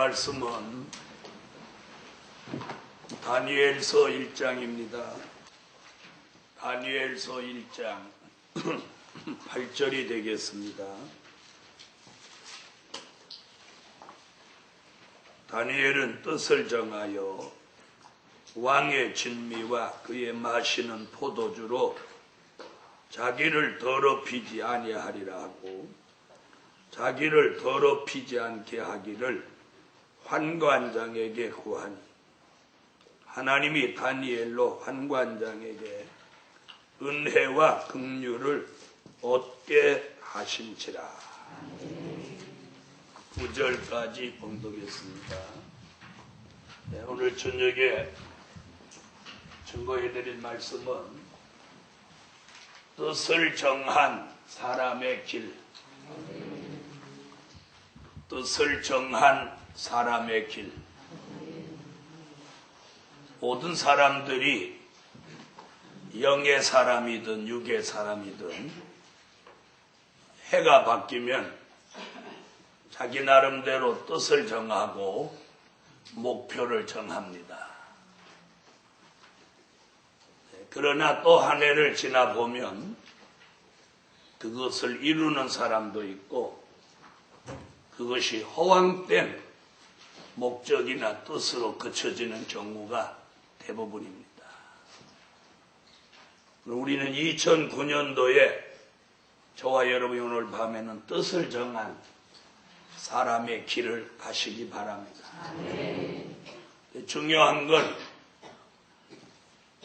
말씀은 다니엘서 1장입니다. 다니엘서 1장 8절이 되겠습니다. 다니엘은 뜻을 정하여 왕의 진미와 그의 마시는 포도주로 자기를 더럽히지 아니하리라 하고 자기를 더럽히지 않게 하기를 환관장에게 구하니 하나님이 다니엘로 환관장에게 은혜와 긍휼을 얻게 하신지라. 9절까지 봉독했습니다. 네, 오늘 저녁에 증거해드릴 말씀은 뜻을 정한 사람의 길, 뜻을 정한 사람의 길. 모든 사람들이 영의 사람이든 육의 사람이든 해가 바뀌면 자기 나름대로 뜻을 정하고 목표를 정합니다. 그러나 또 한 해를 지나보면 그것을 이루는 사람도 있고 그것이 허황된 목적이나 뜻으로 그쳐지는 경우가 대부분입니다. 우리는 2009년도에 저와 여러분이 오늘 밤에는 뜻을 정한 사람의 길을 가시기 바랍니다. 중요한 건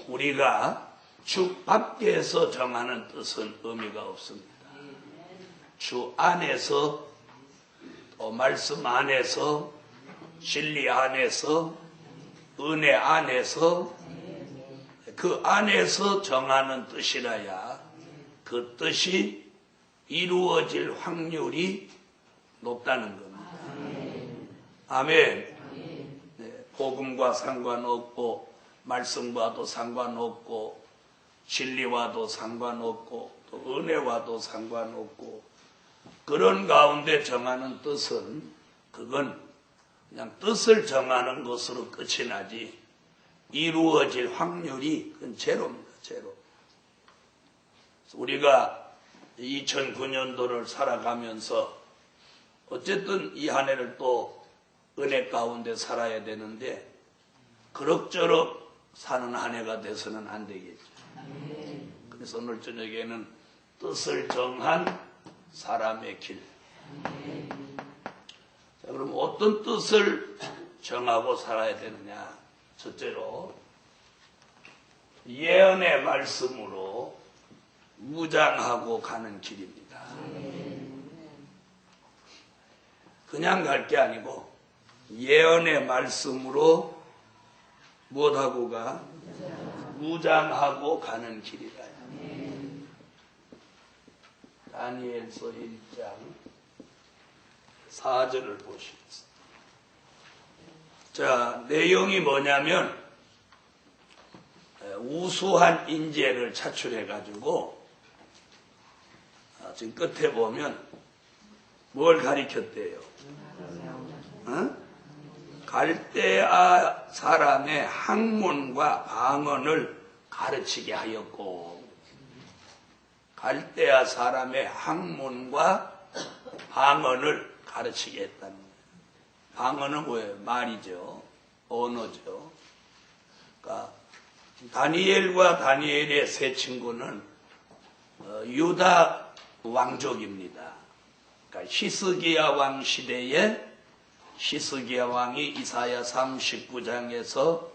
우리가 주 밖에서 정하는 뜻은 의미가 없습니다. 주 안에서 또 말씀 안에서 진리 안에서 은혜 안에서 그 안에서 정하는 뜻이라야 그 뜻이 이루어질 확률이 높다는 겁니다. 아멘. 네, 복음과 상관없고 말씀과도 상관없고 진리와도 상관없고 또 은혜와도 상관없고 그런 가운데 정하는 뜻은 그건 그냥 뜻을 정하는 것으로 끝이 나지 이루어질 확률이 그건 제로입니다. 제로. 우리가 2009년도를 살아가면서 어쨌든 이 한 해를 또 은혜 가운데 살아야 되는데 그럭저럭 사는 한 해가 돼서는 안 되겠죠. 그래서 오늘 저녁에는 뜻을 정한 사람의 길. 자, 그럼 어떤 뜻을 정하고 살아야 되느냐? 첫째로 예언의 말씀으로 무장하고 가는 길입니다. 그냥 갈 게 아니고 예언의 말씀으로 무엇하고 가? 무장하고 가는 길이다. 다니엘서 1장 4절을 보시겠습니다. 자, 내용이 뭐냐면 우수한 인재를 차출해가지고 지금 끝에 보면 뭘 가리켰대요? 갈대아 사람의 학문과 방언을 가르치게 하였고 갈대아 사람의 학문과 방언을 가르치게 했다는 거예요. 방언은 뭐예요? 말이죠. 언어죠. 그러니까 다니엘과 다니엘의 세 친구는 유다 왕족입니다. 그러니까 히스기야 왕 시대에 히스기야 왕이 이사야 39장에서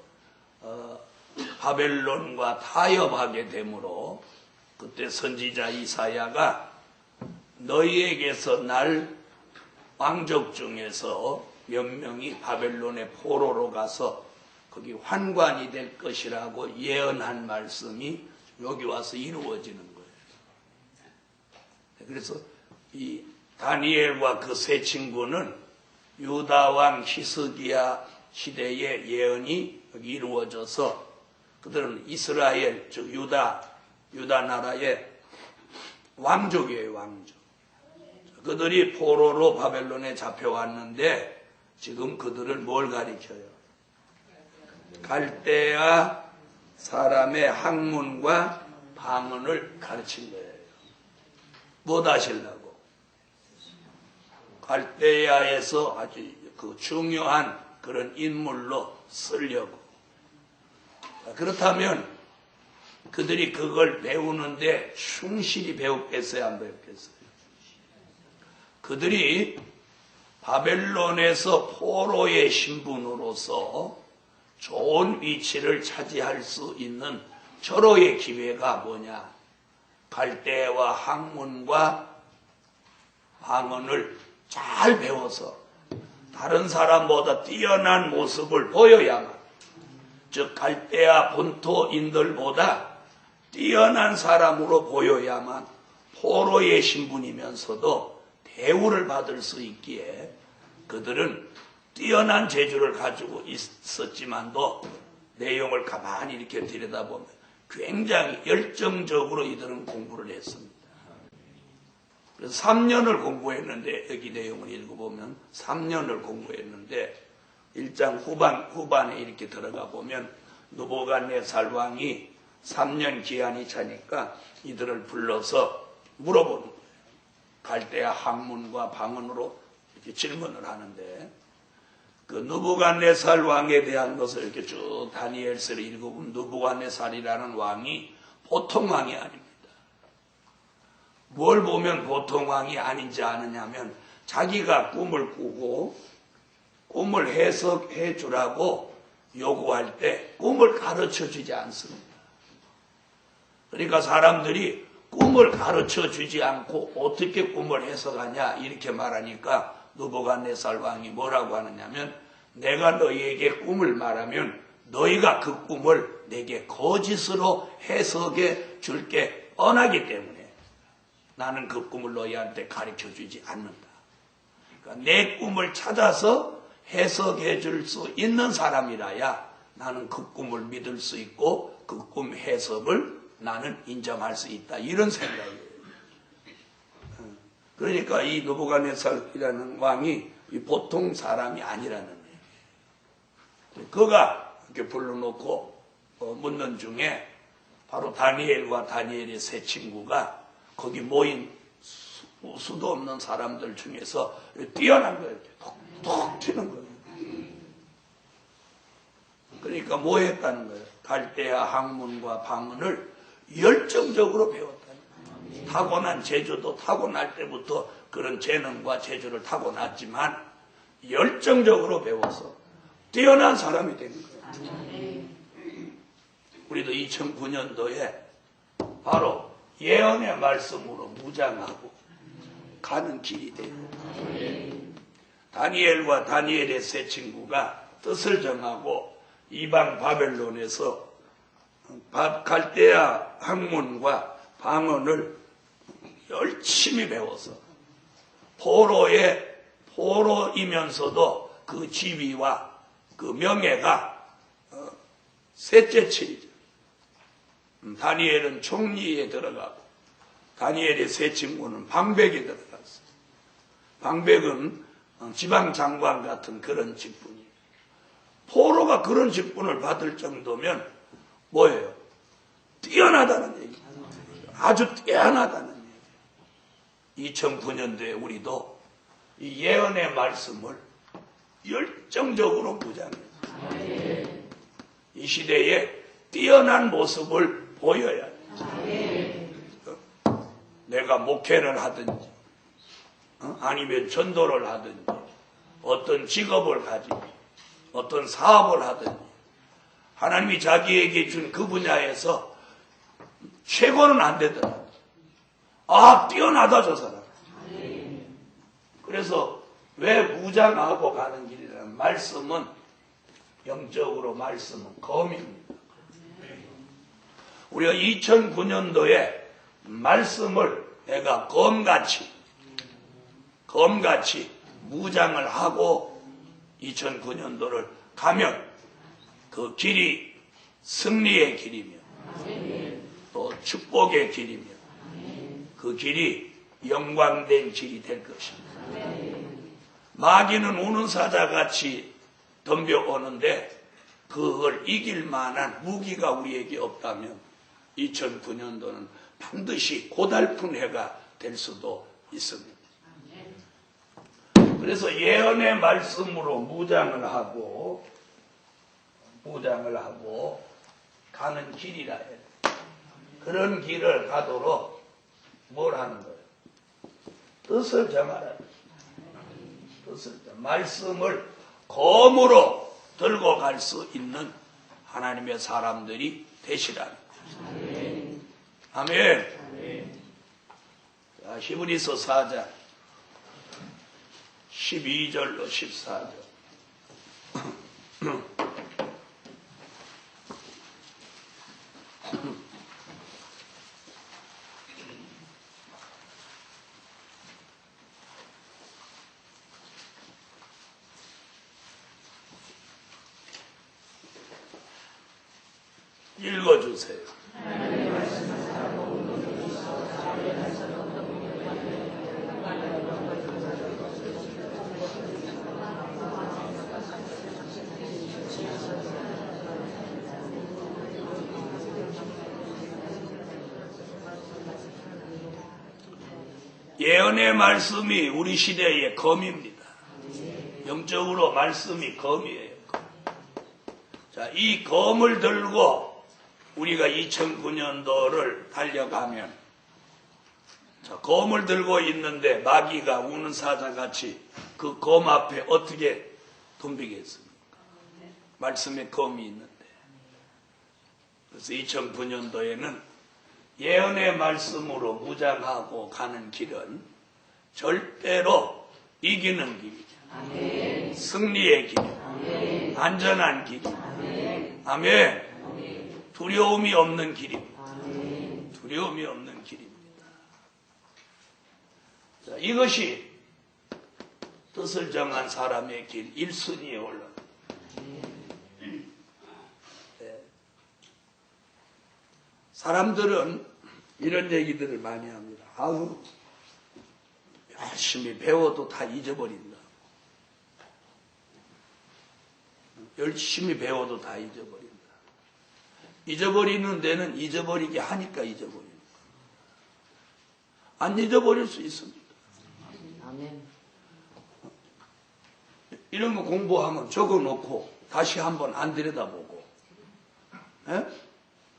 바벨론과 타협하게 되므로 그때 선지자 이사야가 너희에게서 날 왕족 중에서 몇 명이 바벨론의 포로로 가서 거기 환관이 될 것이라고 예언한 말씀이 여기 와서 이루어지는 거예요. 그래서 이 다니엘과 그 세 친구는 유다왕 히스기야 시대의 예언이 여기 이루어져서 그들은 이스라엘 즉 유다 나라의 왕족이에요. 왕족. 그들이 포로로 바벨론에 잡혀왔는데 지금 그들을 뭘 가리켜요? 갈대아 사람의 학문과 방언을 가르친 거예요. 뭐 하시려고? 갈대아에서 아주 그 중요한 그런 인물로 쓰려고. 그렇다면 그들이 그걸 배우는데 충실히 배웠겠어요? 안 배웠겠어요? 그들이 바벨론에서 포로의 신분으로서 좋은 위치를 차지할 수 있는 절호의 기회가 뭐냐? 갈대와 학문과 방언을 잘 배워서 다른 사람보다 뛰어난 모습을 보여야만, 즉 갈대아 본토인들보다 뛰어난 사람으로 보여야만 포로의 신분이면서도 대우를 받을 수 있기에 그들은 뛰어난 재주를 가지고 있었지만도 내용을 가만히 이렇게 들여다보면 굉장히 열정적으로 이들은 공부를 했습니다. 그래서 3년을 공부했는데, 여기 내용을 읽어보면 3년을 공부했는데 1장 후반에 이렇게 들어가 보면 느부갓네살 왕이 3년 기한이 차니까 이들을 불러서 물어보는 거예요. 갈대아 학문과 방언으로 이렇게 질문을 하는데, 그 느부갓네살 왕에 대한 것을 이렇게 쭉 다니엘서를 읽어보면 느부갓네살이라는 왕이 보통 왕이 아닙니다. 뭘 보면 보통 왕이 아닌지 아느냐면 자기가 꿈을 꾸고 꿈을 해석해 주라고 요구할 때 꿈을 가르쳐 주지 않습니다. 그러니까 사람들이 꿈을 가르쳐 주지 않고 어떻게 꿈을 해석하냐 이렇게 말하니까 느부갓네살 왕이 뭐라고 하느냐면, 내가 너희에게 꿈을 말하면 너희가 그 꿈을 내게 거짓으로 해석해 줄게 뻔하기 때문에 나는 그 꿈을 너희한테 가르쳐 주지 않는다. 그러니까 내 꿈을 찾아서 해석해 줄 수 있는 사람이라야 나는 그 꿈을 믿을 수 있고 그 꿈 해석을 나는 인정할 수 있다. 이런 생각이에요. 그러니까 이 느부갓네살이라는 왕이 보통 사람이 아니라는 얘기예요. 그가 이렇게 불러놓고 묻는 중에 바로 다니엘과 다니엘의 세 친구가 거기 모인 수도 없는 사람들 중에서 뛰어난 거예요. 톡톡 튀는 거예요. 그러니까 뭐 했다는 거예요? 갈대아 학문과 방언을 열정적으로 배웠다는 거예요. 타고난 재주도 타고날 때부터 그런 재능과 재주를 타고났지만 열정적으로 배워서 뛰어난 사람이 된 거예요. 우리도 2009년도에 바로 예언의 말씀으로 무장하고 가는 길이 돼요. 다니엘과 다니엘의 세 친구가 뜻을 정하고 이방 바벨론에서 갈대아 학문과 방언을 열심히 배워서 포로이면서도 그 지위와 그 명예가 셋째 칠이죠. 다니엘은 총리에 들어가고 다니엘의 세 친구는 방백에 들어갔어요. 방백은 지방장관 같은 그런 직분이에요. 포로가 그런 직분을 받을 정도면 뭐예요? 뛰어나다는 얘기예요. 아주 뛰어나다는 얘기예요. 2009년도에 우리도 이 예언의 말씀을 열정적으로 무장해요. 이 시대에 뛰어난 모습을 보여야 해요. 내가 목회를 하든지 아니면 전도를 하든지 어떤 직업을 가지고 어떤 사업을 하든지 하나님이 자기에게 준 그 분야에서 최고는 안 되더라도 뛰어나다 저 사람. 그래서 왜 무장하고 가는 길이라는 말씀은 영적으로 말씀은 검입니다. 우리가 2009년도에 말씀을 내가 검같이 무장을 하고 2009년도를 가면 그 길이 승리의 길이며 또 축복의 길이며 그 길이 영광된 길이 될 것입니다. 마귀는 우는 사자같이 덤벼오는데 그걸 이길 만한 무기가 우리에게 없다면 2009년도는 반드시 고달픈 해가 될 수도 있습니다. 그래서 예언의 말씀으로 무장을 하고 가는 길이라 해요. 그런 길을 가도록 뭘 하는 거예요? 뜻을 정하라. 말씀을 검으로 들고 갈 수 있는 하나님의 사람들이 되시라는 거예요. 아멘. 자, 히브리서 4장 12절로 14절. 읽어주세요. 예언의 말씀이 우리 시대의 검입니다. 영적으로 말씀이 검이에요. 자, 이 검을 들고 우리가 2009년도를 달려가면, 자, 검을 들고 있는데 마귀가 우는 사자같이 그 검 앞에 어떻게 덤비겠습니까? 말씀의 검이 있는데. 그래서 2009년도에는 예언의 말씀으로 무장하고 가는 길은 절대로 이기는 길이죠. 승리의 길, 안전한 길. 아멘. 두려움이 없는 길입니다. 두려움이 없는 길입니다. 자, 이것이 뜻을 정한 사람의 길 1순위에 올라갑니다. 네. 사람들은 이런 얘기들을 많이 합니다. 아우, 열심히 배워도 다 잊어버린다. 열심히 배워도 다 잊어버린다. 잊어버리는 데는 잊어버리게 하니까 잊어버리는 거예요. 안 잊어버릴 수 있습니다. 아멘. 이런 거 공부하면 적어놓고 다시 한번 안 들여다보고, 에?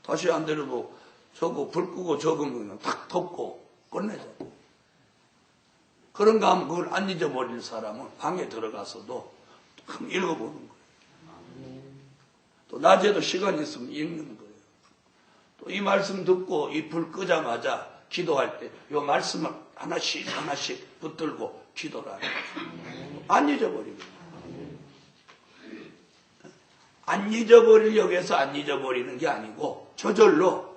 다시 안 들여다보고 저거 불 끄고 적으면 탁 덮고 끝내자. 그런가 하면 그걸 안 잊어버릴 사람은 방에 들어가서도 읽어보는 거예요. 또 낮에도 시간 있으면 읽는 거예요. 또 이 말씀 듣고 이 불 끄자마자 기도할 때 이 말씀을 하나씩 붙들고 기도를 하는 거예요. 안 잊어버리고. 안 잊어버리려고 해서 안 잊어버리는 게 아니고 저절로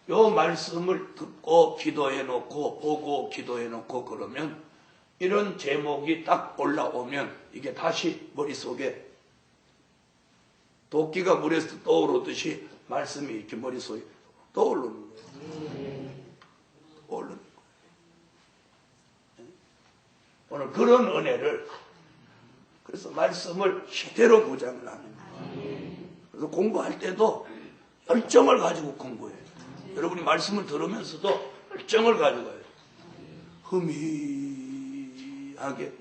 이 말씀을 듣고 기도해놓고 보고 기도해놓고 그러면 이런 제목이 딱 올라오면 이게 다시 머릿속에 도끼가 물에서 떠오르듯이 말씀이 이렇게 머릿속에 떠오르는 거예요. 떠오르는 거예요. 오늘 그런 은혜를, 그래서 말씀을 제대로 무장을 하는 거예요. 그래서 공부할 때도 열정을 가지고 공부해요. 여러분이 말씀을 들으면서도 열정을 가져가요. 흐미하게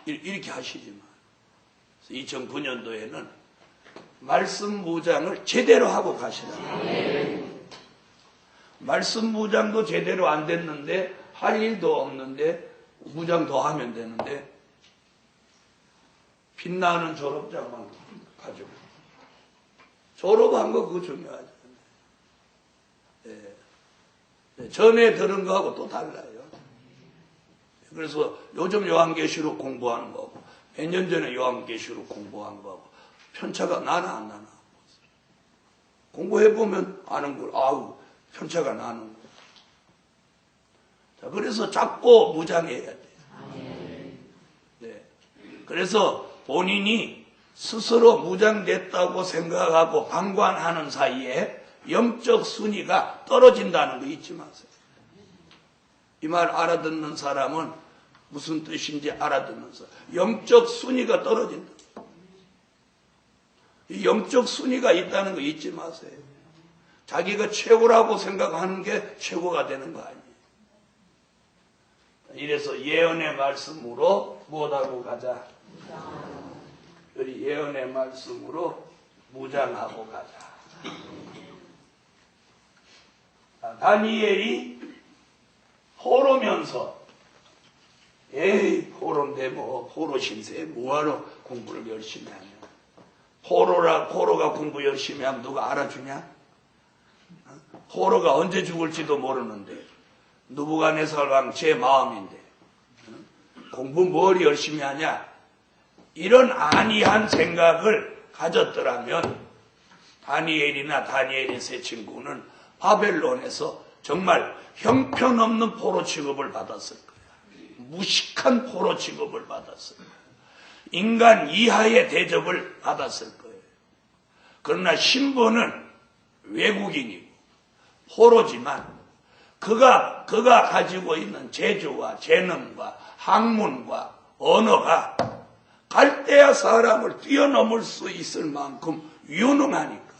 이렇게 하시지만 2009년도에는 말씀 무장을 제대로 하고 가시라. 말씀 무장도 제대로 안 됐는데 할 일도 없는데 무장 더 하면 되는데 빛나는 졸업장만 가지고 졸업한 거 그거 중요하죠. 네. 전에 들은 거하고 또 달라요. 그래서 요즘 요한계시록 공부하는 거하고 몇 년 전에 요한계시록 공부한 거하고 편차가 나나 안 나나. 공부해보면 아는 걸, 아우, 편차가 나는 거. 자, 그래서 잡고 무장해야 돼요. 네. 그래서 본인이 스스로 무장됐다고 생각하고 방관하는 사이에 영적 순위가 떨어진다는 거 잊지 마세요. 이 말 알아듣는 사람은 무슨 뜻인지 알아두면서 영적 순위가 떨어진다. 이 영적 순위가 있다는 거 잊지 마세요. 자기가 최고라고 생각하는 게 최고가 되는 거 아니에요. 이래서 예언의 말씀으로 무엇하고 가자? 우리 예언의 말씀으로 무장하고 가자. 다니엘이 포로면서 에이 포로인데 뭐 포로 신세에 뭐하러 공부를 열심히 하냐. 포로가 공부 열심히 하면 누가 알아주냐? 포로가 언제 죽을지도 모르는데 느부갓네살 왕 제 마음인데 공부 뭘 열심히 하냐? 이런 안이한 생각을 가졌더라면 다니엘이나 다니엘의 세 친구는 바벨론에서 정말 형편없는 포로 취급을 받았을 거야. 무식한 포로 취급을 받았을 거야. 인간 이하의 대접을 받았을 거예요. 그러나 신부는 외국인이고 포로지만 그가 가지고 있는 재주와 재능과 학문과 언어가 갈대아 사람을 뛰어넘을 수 있을 만큼 유능하니까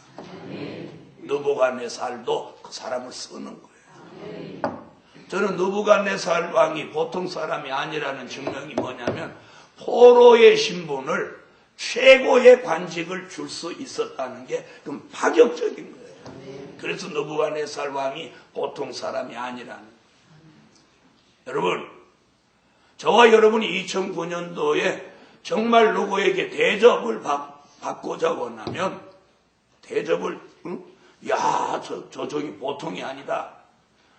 느부갓네살도 그 사람을 쓰는 거예요. 저는 느부갓네살 왕이 보통 사람이 아니라는 증명이 뭐냐면 포로의 신분을 최고의 관직을 줄 수 있었다는 게 좀 파격적인 거예요. 그래서 느부갓네살 왕이 보통 사람이 아니라는 거예요. 여러분, 저와 여러분이 2009년도에 정말 누구에게 대접을 받고자 원하면 대접을 저쪽이 보통이 아니다.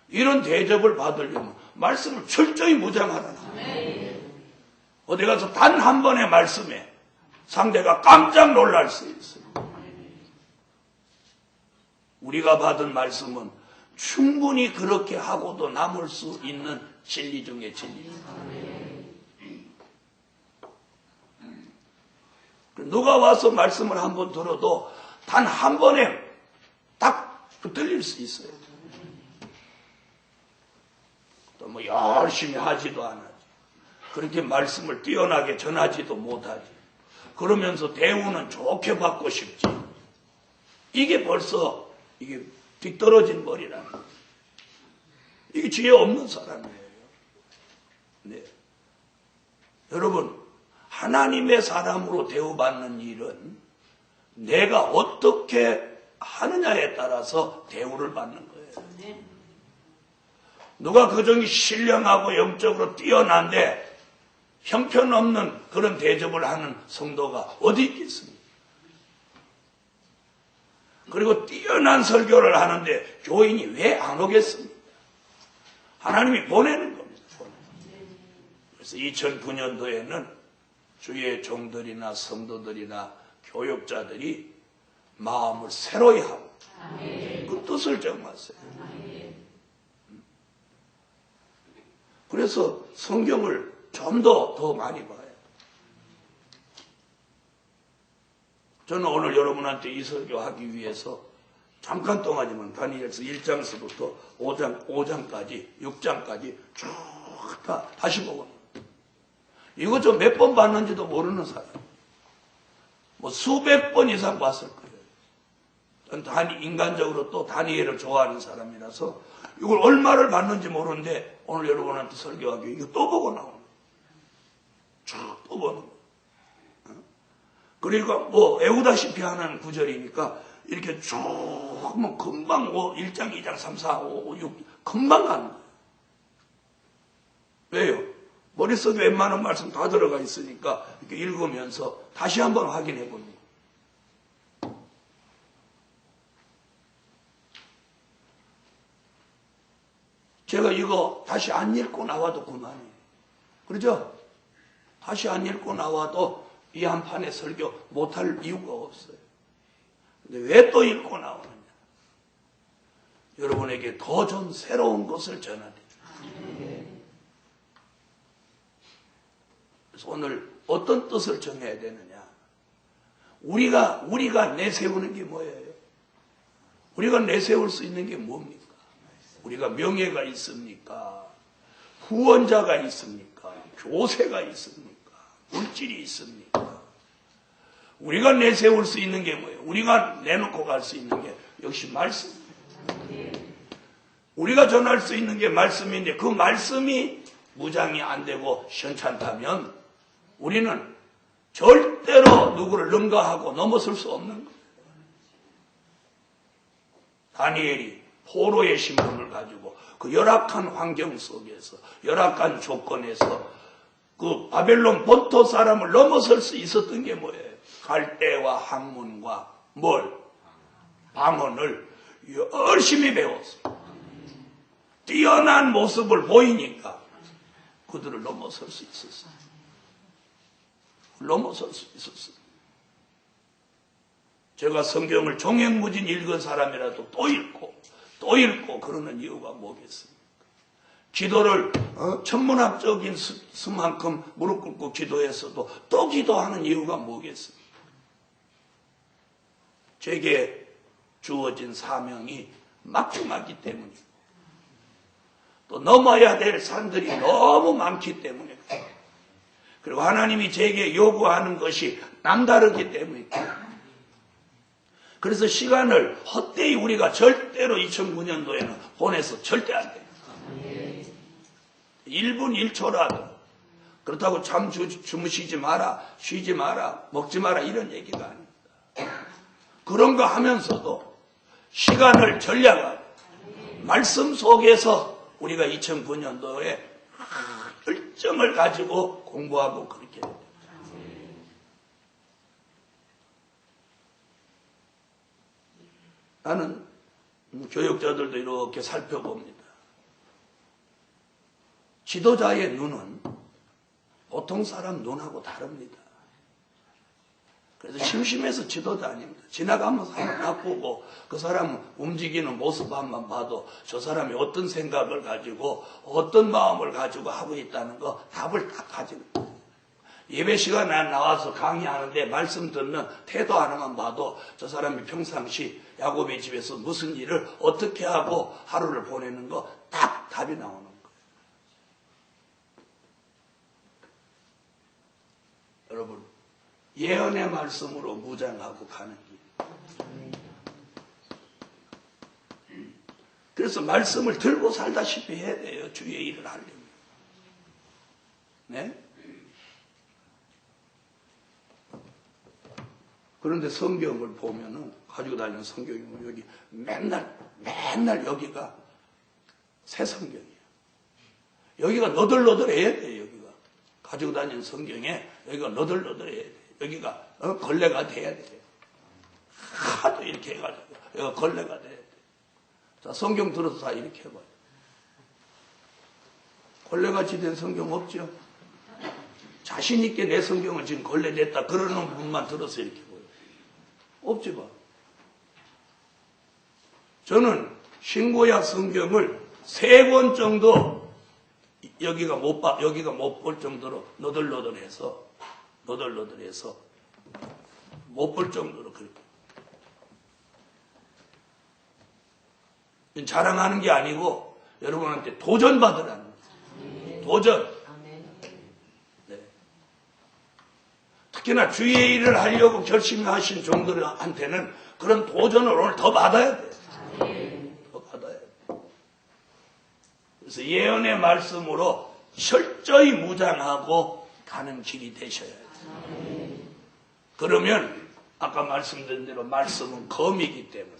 이런 대접을 받으려면 말씀을 철저히 무장하라. 어디 가서 단 한 번의 말씀에 상대가 깜짝 놀랄 수 있어요. 우리가 받은 말씀은 충분히 그렇게 하고도 남을 수 있는 진리 중에 진리입니다. 누가 와서 말씀을 한 번 들어도 단 한 번에 딱 들릴 수 있어요. 또 뭐 열심히 하지도 않아요. 그렇게 말씀을 뛰어나게 전하지도 못하지. 그러면서 대우는 좋게 받고 싶지. 이게 벌써 이게 뒤떨어진 머리라는 거예요. 이게 지혜 없는 사람이에요. 네. 여러분, 하나님의 사람으로 대우받는 일은 내가 어떻게 하느냐에 따라서 대우를 받는 거예요. 누가 그중에 신령하고 영적으로 뛰어난데 형편없는 그런 대접을 하는 성도가 어디 있겠습니까? 그리고 뛰어난 설교를 하는데 교인이 왜 안 오겠습니까? 하나님이 보내는 겁니다. 그래서 2009년도에는 주의 종들이나 성도들이나 교육자들이 마음을 새로이 하고 그 뜻을 정하세요. 그래서 성경을 좀 더 많이 봐요. 저는 오늘 여러분한테 이 설교하기 위해서 잠깐 동안이면 다니엘서 1장서부터 5장까지 6장까지 쭉 다시 보고 이거 좀 몇 번 봤는지도 모르는 사람 뭐 수백 번 이상 봤을 거예요. 저는 인간적으로 또 다니엘을 좋아하는 사람이라서 이걸 얼마를 봤는지 모르는데 오늘 여러분한테 설교하기 위해 이거 또 보고 나오는 거예요. 쭉 또 보는 거예요. 그러니까 뭐 애우다시피 하는 구절이니까 이렇게 쭉 하면 금방 1장, 2장, 3, 4, 5, 6 금방 가는 거예요. 왜요? 머릿속에 웬만한 말씀 다 들어가 있으니까 이렇게 읽으면서 다시 한번 확인해 봅니다. 제가 이거 다시 안 읽고 나와도 그만이에요. 그렇죠? 다시 안 읽고 나와도 이 한 판의 설교 못할 이유가 없어요. 근데 왜 또 읽고 나오느냐? 여러분에게 더 좀 새로운 것을 전하리. 그래서 오늘 어떤 뜻을 정해야 되느냐? 우리가 내세우는 게 뭐예요? 우리가 내세울 수 있는 게 뭡니까? 우리가 명예가 있습니까? 후원자가 있습니까? 교세가 있습니까? 물질이 있습니까? 우리가 내세울 수 있는 게 뭐예요? 우리가 내놓고 갈 수 있는 게 역시 말씀. 우리가 전할 수 있는 게 말씀인데 그 말씀이 무장이 안 되고 시원찮다면 우리는 절대로 누구를 능가하고 넘어설 수 없는 거예요. 다니엘이 포로의 신분을 가지고 그 열악한 환경 속에서 열악한 조건에서 그 바벨론 본토 사람을 넘어설 수 있었던 게 뭐예요? 갈대와 학문과 방언을 열심히 배웠어요. 뛰어난 모습을 보이니까 그들을 넘어설 수 있었어요. 넘어설 수 있었어요. 제가 성경을 종횡무진 읽은 사람이라도 또 읽고 그러는 이유가 뭐겠습니까? 기도를 천문학적인 수만큼 무릎 꿇고 기도했어도 또 기도하는 이유가 뭐겠습니까? 제게 주어진 사명이 막중하기 때문이고 또 넘어야 될 산들이 너무 많기 때문에 그리고 하나님이 제게 요구하는 것이 남다르기 때문이고 그래서 시간을 헛되이 우리가 절대로 2009년도에는 보내서 절대 안 돼요. 1분 1초라도 그렇다고 참 주무시지 마라, 쉬지 마라, 먹지 마라 이런 얘기가 아닙니다. 그런 거 하면서도 시간을 전략하고 말씀 속에서 우리가 2009년도에 열정을 가지고 공부하고 그렇게 해야 됩니다. 나는 교육자들도 이렇게 살펴봅니다. 지도자의 눈은 보통 사람 눈하고 다릅니다. 그래서 심심해서 지도자 아닙니다. 지나가면서 한번 딱 보고 그 사람 움직이는 모습 한번 봐도 저 사람이 어떤 생각을 가지고 어떤 마음을 가지고 하고 있다는 거 답을 딱 가지는 거예요. 예배 시간에 나와서 강의하는데 말씀 듣는 태도 하나만 봐도 저 사람이 평상시 야곱의 집에서 무슨 일을 어떻게 하고 하루를 보내는 거 딱 답이 나오는 거예요. 여러분 예언의 말씀으로 무장하고 가는 길. 그래서 말씀을 들고 살다시피 해야 돼요. 주의 일을 하려면. 네? 그런데 성경을 보면은 가지고 다니는 성경이 여기 맨날 여기가 새 성경이에요. 여기가 너덜너덜해야 돼요. 여기가 가지고 다니는 성경에 여기가 너덜너덜해야 돼요. 여기가 걸레가 돼야 돼요. 하도 이렇게 해가지고 여기가 걸레가 돼야 돼요. 자, 성경 들어서 다 이렇게 해봐요. 걸레같이 된 성경 없죠? 자신 있게 내 성경을 지금 걸레 됐다 그러는 분만 들어서 이렇게 보여요. 없지 봐. 저는 신구약 성경을 3권 정도 여기가 못 볼 정도로 너덜너덜해서 못 볼 정도로 그렇게. 자랑하는 게 아니고 여러분한테 도전받으라는 거예요. 도전. 네. 특히나 주의 일을 하려고 결심하신 종들한테는 그런 도전을 오늘 더 받아야 돼요. 더 받아야 돼요. 그래서 예언의 말씀으로 철저히 무장하고 가는 길이 되셔야 돼요. 그러면 아까 말씀드린 대로 말씀은 검이기 때문에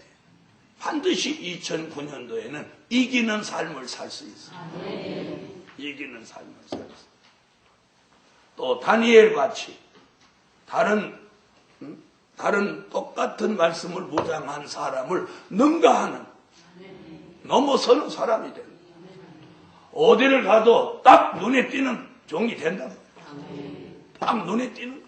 반드시 2009년도에는 이기는 삶을 살 수 있어요. 이기는 삶을 살 수 있어요. 또 다니엘 같이 다른 똑같은 말씀을 무장한 사람을 능가하는 넘어서는 사람이 됩니다. 어디를 가도 딱 눈에 띄는 종이 된다. 딱 눈에 띄는 거예요.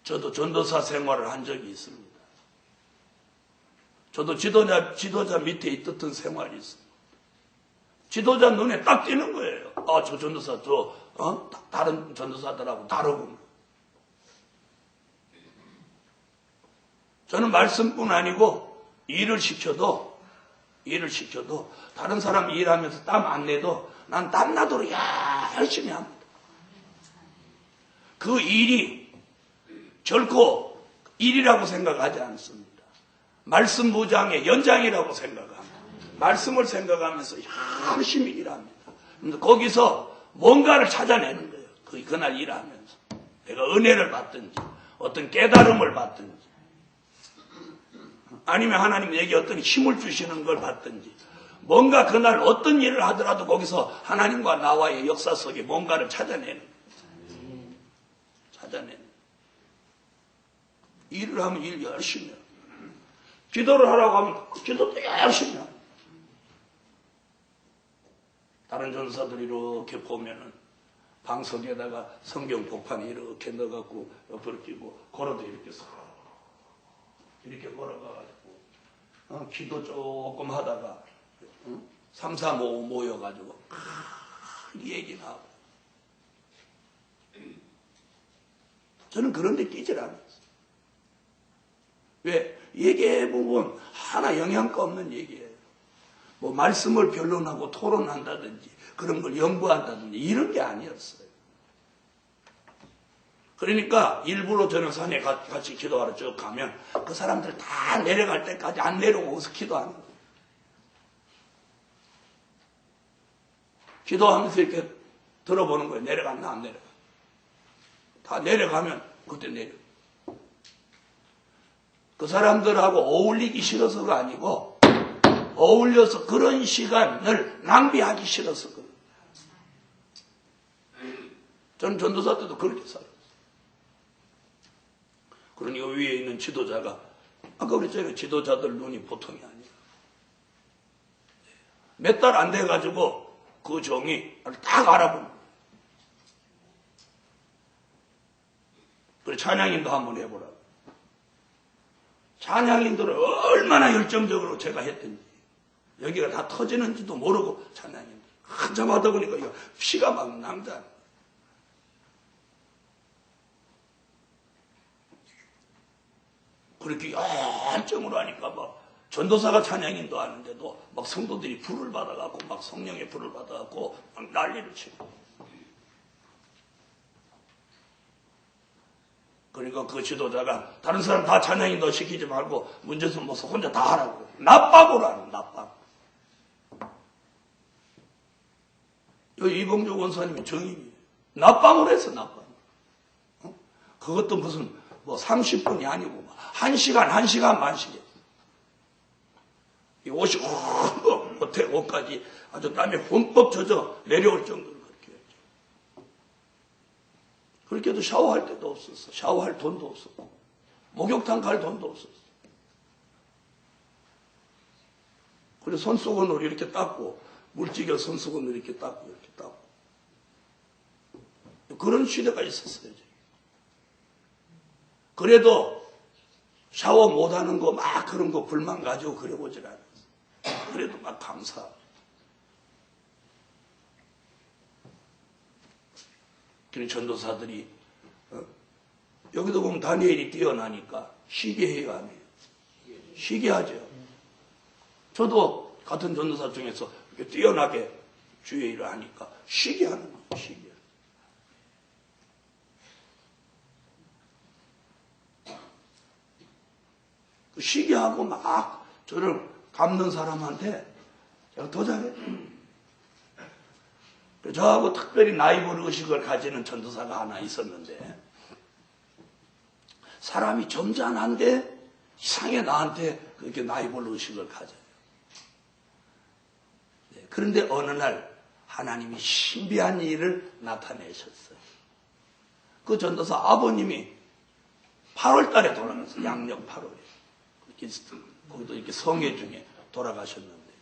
저도 전도사 생활을 한 적이 있습니다. 저도 지도자 밑에 있었던 생활이 있습니다. 지도자 눈에 딱 띄는 거예요. 아, 저 전도사, 다른 전도사들하고 다르구나. 저는 말씀뿐 아니고 일을 시켜도 일을 시켜도 다른 사람 일하면서 땀 안 내도 난 땀 나도록 열심히 합니다. 그 일이 결코 일이라고 생각하지 않습니다. 말씀 무장의 연장이라고 생각합니다. 말씀을 생각하면서 열심히 일합니다. 근데 거기서 뭔가를 찾아내는 거예요. 그날 일하면서. 내가 은혜를 받든지 어떤 깨달음을 받든지 아니면 하나님에게 어떤 힘을 주시는 걸 받든지 뭔가 그날 어떤 일을 하더라도 거기서 하나님과 나와의 역사 속에 뭔가를 찾아내는 거예요. 찾아내는 일을 하면 일 열심히 해요. 기도를 하라고 하면 기도도 열심히 해요. 다른 전사들이 이렇게 보면은 방석에다가 성경 복판에 이렇게 넣어갖고 옆으로 끼고 걸어도 이렇게 걸어가가지고 기도 조금 하다가 3, 4, 5 모여가지고 얘기나 하고 저는 그런 데 끼질 않았어요. 왜? 얘기해보면 하나 영양가 없는 얘기예요. 뭐 말씀을 변론하고 토론한다든지 그런 걸 연구한다든지 이런 게 아니었어요. 그러니까 일부러 저는 산에 같이 기도하러 쭉 가면 그 사람들 다 내려갈 때까지 안 내려오고 거기서 기도하는 거예요. 기도하면서 이렇게 들어보는 거예요. 내려갔나 안 내려가. 다 내려가면 그때 내려. 그 사람들하고 어울리기 싫어서가 아니고 어울려서 그런 시간을 낭비하기 싫어서 그래요. 저는 전도사 때도 그렇게 살았어요. 그러니까 위에 있는 지도자가 아까 그랬잖아요. 지도자들 눈이 보통이 아니에요. 몇 달 안 돼가지고 그 종이 딱 알아보는 거예요. 그래 찬양인도 한번 해보라고. 찬양인들을 얼마나 열정적으로 제가 했던지 여기가 다 터지는지도 모르고 찬양인들 한참 하다 보니까 이거 피가 막 낭자. 그렇게 열정으로 하니까 막 전도사가 찬양인도 하는데도 막 성도들이 불을 받아갖고 막 성령의 불을 받아갖고 막 난리를 치고. 그러니까 그 지도자가 다른 사람 다 찬양인도 시키지 말고 문제선 모서 혼자 다 하라고. 납박으로 하는 납박. 여기 이봉조 원사님이 정인이에요. 납박을 해서 납박. 그것도 무슨 뭐 30분이 아니고 1시간 반씩이에요. 이 옷이 겉에 옷까지 아주 땀이 흠뻑 젖어 내려올 정도로 그렇게 했죠. 그렇게 해도 샤워할 데도 없었어. 샤워할 돈도 없었고 목욕탕 갈 돈도 없었어. 그래서 손수건으로 이렇게 닦고 물지겨 손수건으로 이렇게 닦고 그런 시대가 있었어요. 그래도 샤워 못하는 거 막 그런 거 불만 가지고 그려보질 않았어. 그래도 막 감사하고. 그런 전도사들이 여기도 보면 다니엘이 뛰어나니까 쉬게 해요, 안 해요? 쉬게 하죠. 저도 같은 전도사 중에서 뛰어나게 주의 일을 하니까 쉬게 하는 거예요, 쉬게. 쉬게 하고 막 저를 갚는 사람한테 제가 더 잘해요. 저하고 특별히 나이볼 의식을 가지는 전도사가 하나 있었는데 사람이 점잖한데 이상하게 나한테 그렇게 나이볼 의식을 가져요. 네, 그런데 어느 날 하나님이 신비한 일을 나타내셨어요. 그 전도사 아버님이 8월 달에 돌아갔어요. 양력 8월에. 거기도 이렇게 성회 중에 돌아가셨는데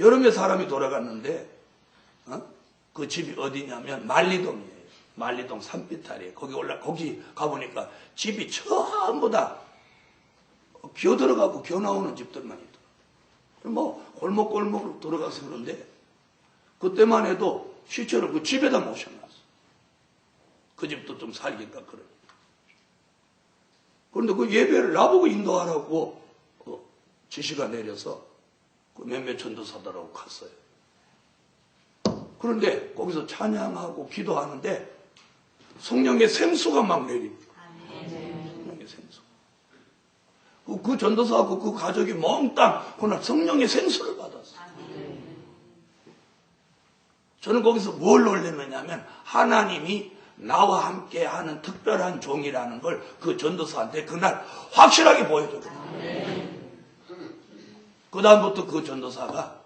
여름에 사람이 돌아갔는데 그 집이 어디냐면 말리동이에요. 말리동 산비탈이에요. 거기 가보니까 집이 전부 다 기어 들어가고 기어 나오는 집들만 있더라고요. 뭐 골목골목으로 들어가서 그런데 그때만 해도 시체를 그 집에다 모셔놨어. 그 집도 좀 살겠다 그래. 그런데 그 예배를 나보고 인도하라고 지시가 내려서 그 몇몇 전도사들하고 갔어요. 그런데 거기서 찬양하고 기도하는데 성령의 생수가 막 내립니다. 성령의 생수. 그 전도사하고 그 가족이 몽땅 그날 성령의 생수를 받았어요. 저는 거기서 뭘 놀랐느냐면 하나님이 나와 함께 하는 특별한 종이라는 걸 그 전도사한테 그날 확실하게 보여줬어요. 그 다음부터 그 전도사가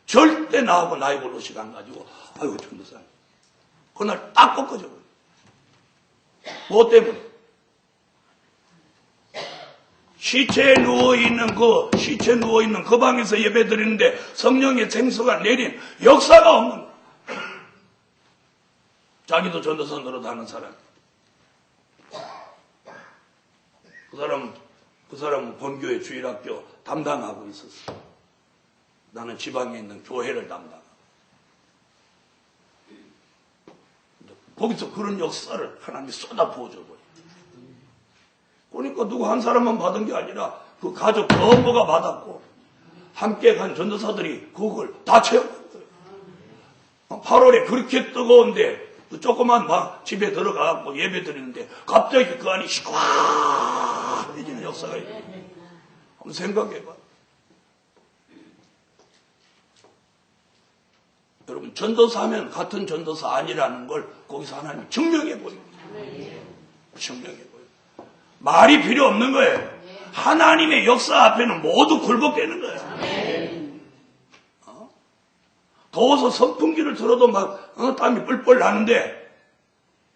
절대 나하고 나이 버릇이 안 가지고 아이고 전도사님 그날 딱 꺾어져 버려요. 뭐 때문에? 시체에 누워있는 그 방에서 예배 드리는데 성령의 생수가 내린 역사가 없는 거예요. 자기도 전도사 노릇하는 사람. 그 사람은 본교회 주일학교 담당하고 있었어. 나는 지방에 있는 교회를 담당하고. 거기서 그런 역사를 하나님이 쏟아 부어줘 버려. 그러니까 누구 한 사람만 받은 게 아니라 그 가족 전부가 받았고 함께 간 전도사들이 그걸 다 채워간 거예요. 8월에 그렇게 뜨거운데 그 조그만 막 집에 들어가고 예배 드리는데 갑자기 그 안이 시원해지는 역사가 있어요. 한번 생각해봐. 여러분 전도사면 같은 전도사 아니라는 걸 거기서 하나님 증명해 보입니다. 증명해 보여요. 말이 필요 없는 거예요. 하나님의 역사 앞에는 모두 굴복되는 거예요. 더워서 선풍기를 틀어도 막 땀이 뿔뿔 나는데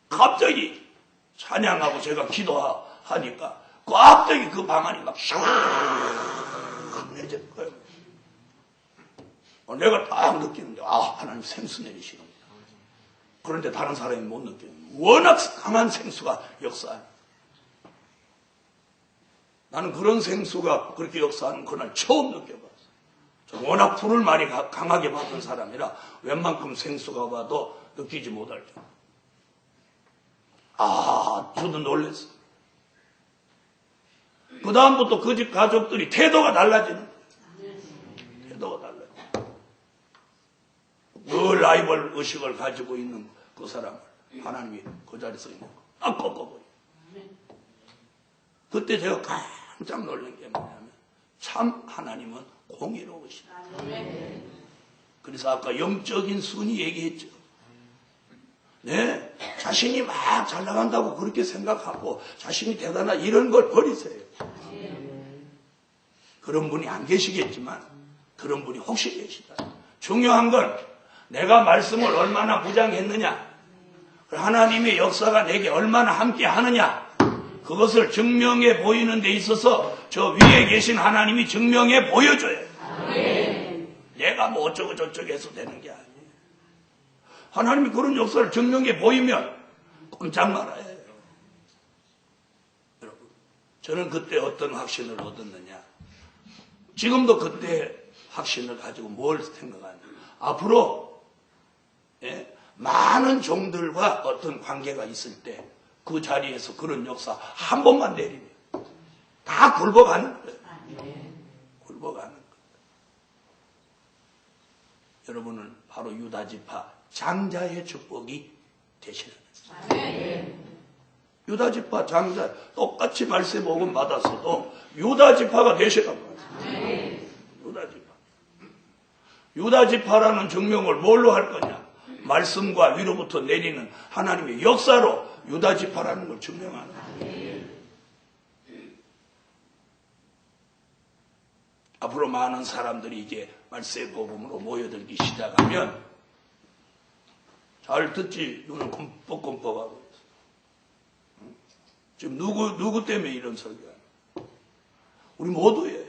갑자기 찬양하고 제가 기도하니까 갑자기 그 방 안이 막 시원해질 거예요. 내가 딱 느끼는데 하나님 생수 내리시는구나. 그런데 다른 사람이 못 느껴요. 워낙 강한 생수가 역사해요. 나는 그런 생수가 그렇게 역사하는 그날 처음 느껴봤어요. 워낙 불을 많이 강하게 받은 사람이라 웬만큼 생수가 와도 느끼지 못할 정도. 저도 놀랐어요. 그 다음부터 그 집 가족들이 태도가 달라지는 거예요. 태도가 달라요. 늘 라이벌 의식을 가지고 있는 그 사람을 하나님이 그 자리에 있는 거 딱 꺾어버려요. 그때 제가 깜짝 놀란 게 뭐냐면 참 하나님은 공의로우시다. 그래서 아까 영적인 순위 얘기했죠. 네, 자신이 막 잘 나간다고 그렇게 생각하고 자신이 대단하다 이런 걸 버리세요. 그런 분이 안 계시겠지만 그런 분이 혹시 계시다. 중요한 건 내가 말씀을 얼마나 무장했느냐, 하나님의 역사가 내게 얼마나 함께 하느냐, 그것을 증명해 보이는 데 있어서 저 위에 계신 하나님이 증명해 보여줘요. 내가 뭐 어쩌고 저쩌고 해서 되는 게 아니에요. 하나님이 그런 역사를 증명해 보이면 꼼짝 말아야 해요. 여러분, 저는 그때 어떤 확신을 얻었느냐, 지금도 그때 확신을 가지고 뭘 생각하냐, 앞으로 많은 종들과 어떤 관계가 있을 때 그 자리에서 그런 역사 한 번만 내리면 다 굴복하는 거예요. 굴복하는 거예요. 여러분은 바로 유다지파 장자의 축복이 되시는 거예요. 유다지파 장자 똑같이 말세복음 받았어도 유다지파가 되시라고 하세요. 유다지파. 유다지파라는 증명을 뭘로 할 거냐? 말씀과 위로부터 내리는 하나님의 역사로 유다지파라는 걸 증명하는 거예요. 앞으로 많은 사람들이 이제 말세복음으로 모여들기 시작하면 잘 듣지, 눈을 껌뻑껌뻑하고 있어. 지금 누구 때문에 이런 설교야? 우리 모두예요.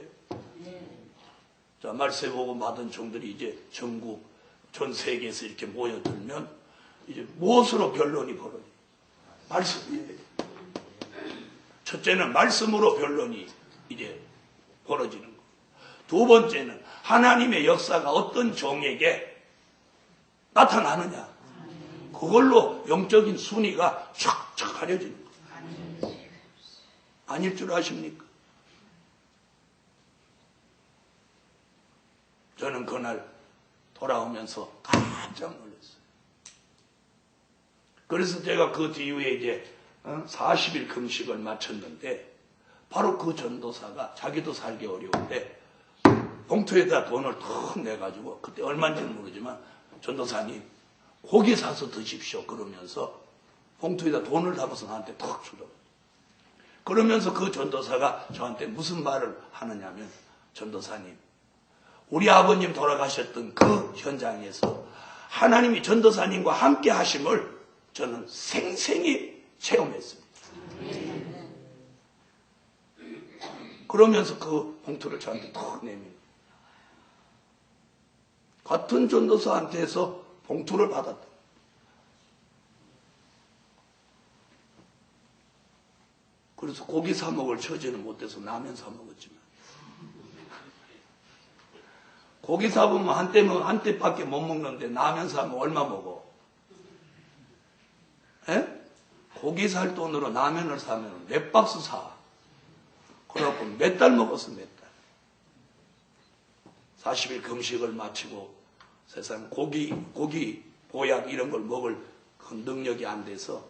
자, 말세복음 받은 종들이 이제 전국, 전 세계에서 이렇게 모여들면 이제 무엇으로 변론이 벌어져요? 말씀이에요. 첫째는 말씀으로 변론이 이제 벌어지는 거. 두 번째는 하나님의 역사가 어떤 종에게 나타나느냐. 그걸로 영적인 순위가 촥촥 가려지는 거예요. 아닐 줄 아십니까? 저는 그날 돌아오면서 깜짝 놀랐어요. 그래서 제가 그 뒤에 이제 40일 금식을 마쳤는데 바로 그 전도사가 자기도 살기 어려운데 봉투에다 돈을 턱 내가지고 그때 얼마인지는 모르지만 전도사님 고기 사서 드십시오 그러면서 봉투에다 돈을 담아서 나한테 턱 주더라고요. 그러면서 그 전도사가 저한테 무슨 말을 하느냐면 전도사님 우리 아버님 돌아가셨던 그 현장에서 하나님이 전도사님과 함께 하심을 저는 생생히 체험했습니다. 그러면서 그 봉투를 저한테 턱 내밀고 같은 전도사한테서 봉투를 받았다. 그래서 고기 사 먹을 처지는 못돼서 라면 사 먹었지만 고기 사 먹으면 한 때밖에 못 먹는데 라면 사면 얼마 먹어? 에? 고기 살 돈으로 라면을 사면 몇 박스 사. 그래갖고 몇 달 먹었어, 몇 달. 40일 금식을 마치고 세상 고기, 보약 이런 걸 먹을 그 능력이 안 돼서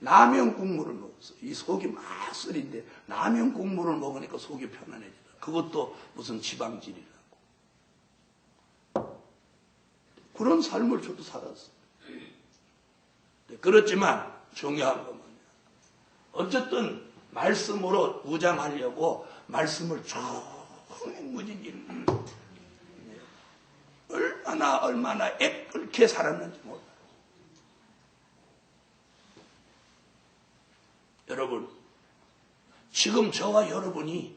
라면 국물을 먹었어. 이 속이 막 쓰린데 라면 국물을 먹으니까 속이 편안해지더라. 그것도 무슨 지방질이라고. 그런 삶을 저도 살았어. 그렇지만 중요한 건 뭐냐. 어쨌든 말씀으로 무장하려고 말씀을 무진일 얼마나 애끓게 살았는지 몰라요. 여러분, 지금 저와 여러분이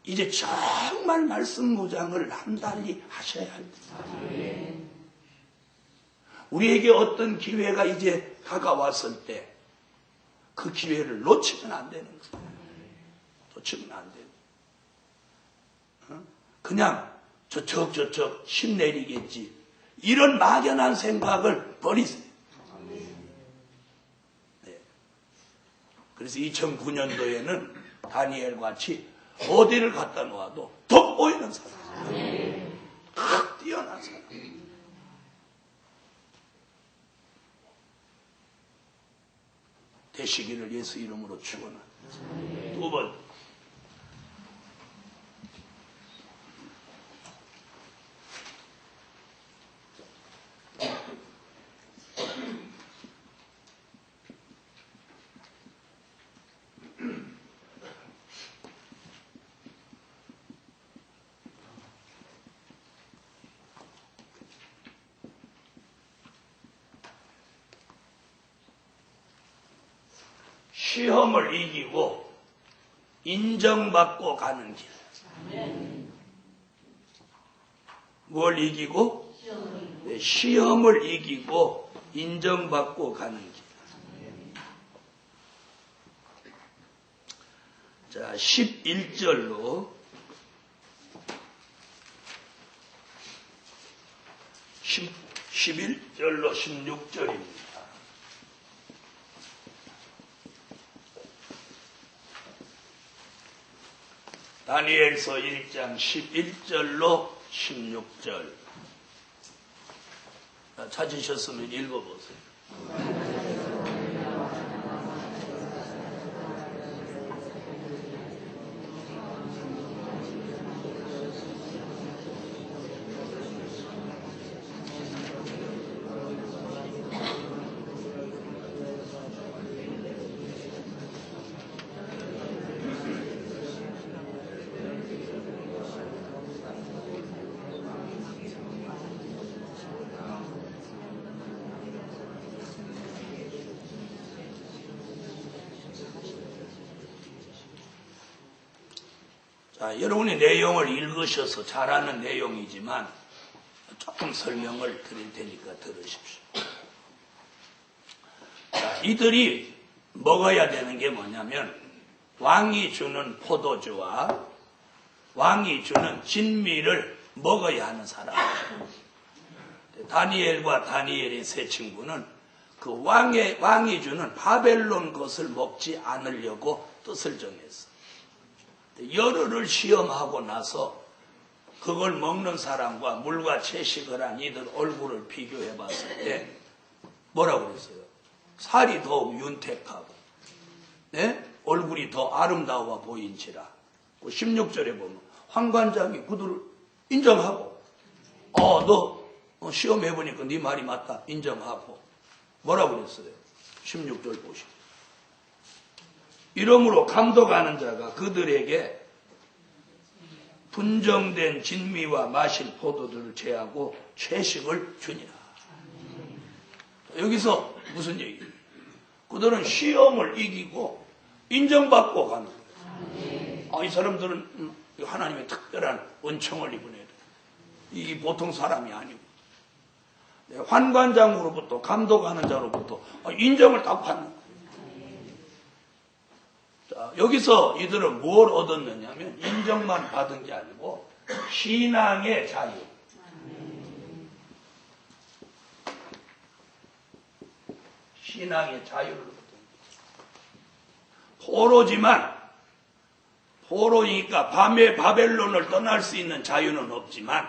이제 정말 말씀 무장을 남달리 하셔야 합니다. 우리에게 어떤 기회가 이제 다가왔을 때 그 기회를 놓치면 안 되는 거예요. 놓치면 안 돼요. 그냥 저쪽 힘내리겠지. 이런 막연한 생각을 버리세요. 네. 그래서 2009년도에는 다니엘 같이 어디를 갖다 놓아도 돋보이는 사람. 딱 뛰어난 사람. 되시기를 예수 이름으로 축원합니다. 두 번. 시험을 이기고 인정받고 가는 길. 뭘 이기고? 네, 시험을 이기고 인정받고 가는 길. 자, 11절로 11절로 16절입니다. 다니엘서 1장 11절로 16절. 찾으셨으면 읽어보세요. 자, 여러분이 내용을 읽으셔서 잘 아는 내용이지만 조금 설명을 드릴 테니까 들으십시오. 자, 이들이 먹어야 되는 게 뭐냐면 왕이 주는 포도주와 왕이 주는 진미를 먹어야 하는 사람. 다니엘과 다니엘의 세 친구는 그 왕이 주는 바벨론 것을 먹지 않으려고 뜻을 정했어. 열흘을 시험하고 나서 그걸 먹는 사람과 물과 채식을 한 이들 얼굴을 비교해 봤을 때 뭐라고 그랬어요? 살이 더욱 윤택하고 얼굴이 더 아름다워 보인지라. 16절에 보면 환관장이 그들을 인정하고 너 시험해보니까 네 말이 맞다 인정하고 뭐라고 그랬어요? 16절 보시죠. 이러므로 감독하는 자가 그들에게 분정된 진미와 마실 포도들을 제하고 채식을 주니라. 여기서 무슨 얘기예요? 그들은 시험을 이기고 인정받고 가는 거예요. 이 사람들은 하나님의 특별한 은총을 입은 애들. 이 보통 사람이 아니고 환관장으로부터 감독하는 자로부터 인정을 딱 받는 거예요. 자, 여기서 이들은 뭘 얻었느냐면 인정만 받은 게 아니고 신앙의 자유. 신앙의 자유를 얻은 거예요. 포로니까 밤에 바벨론을 떠날 수 있는 자유는 없지만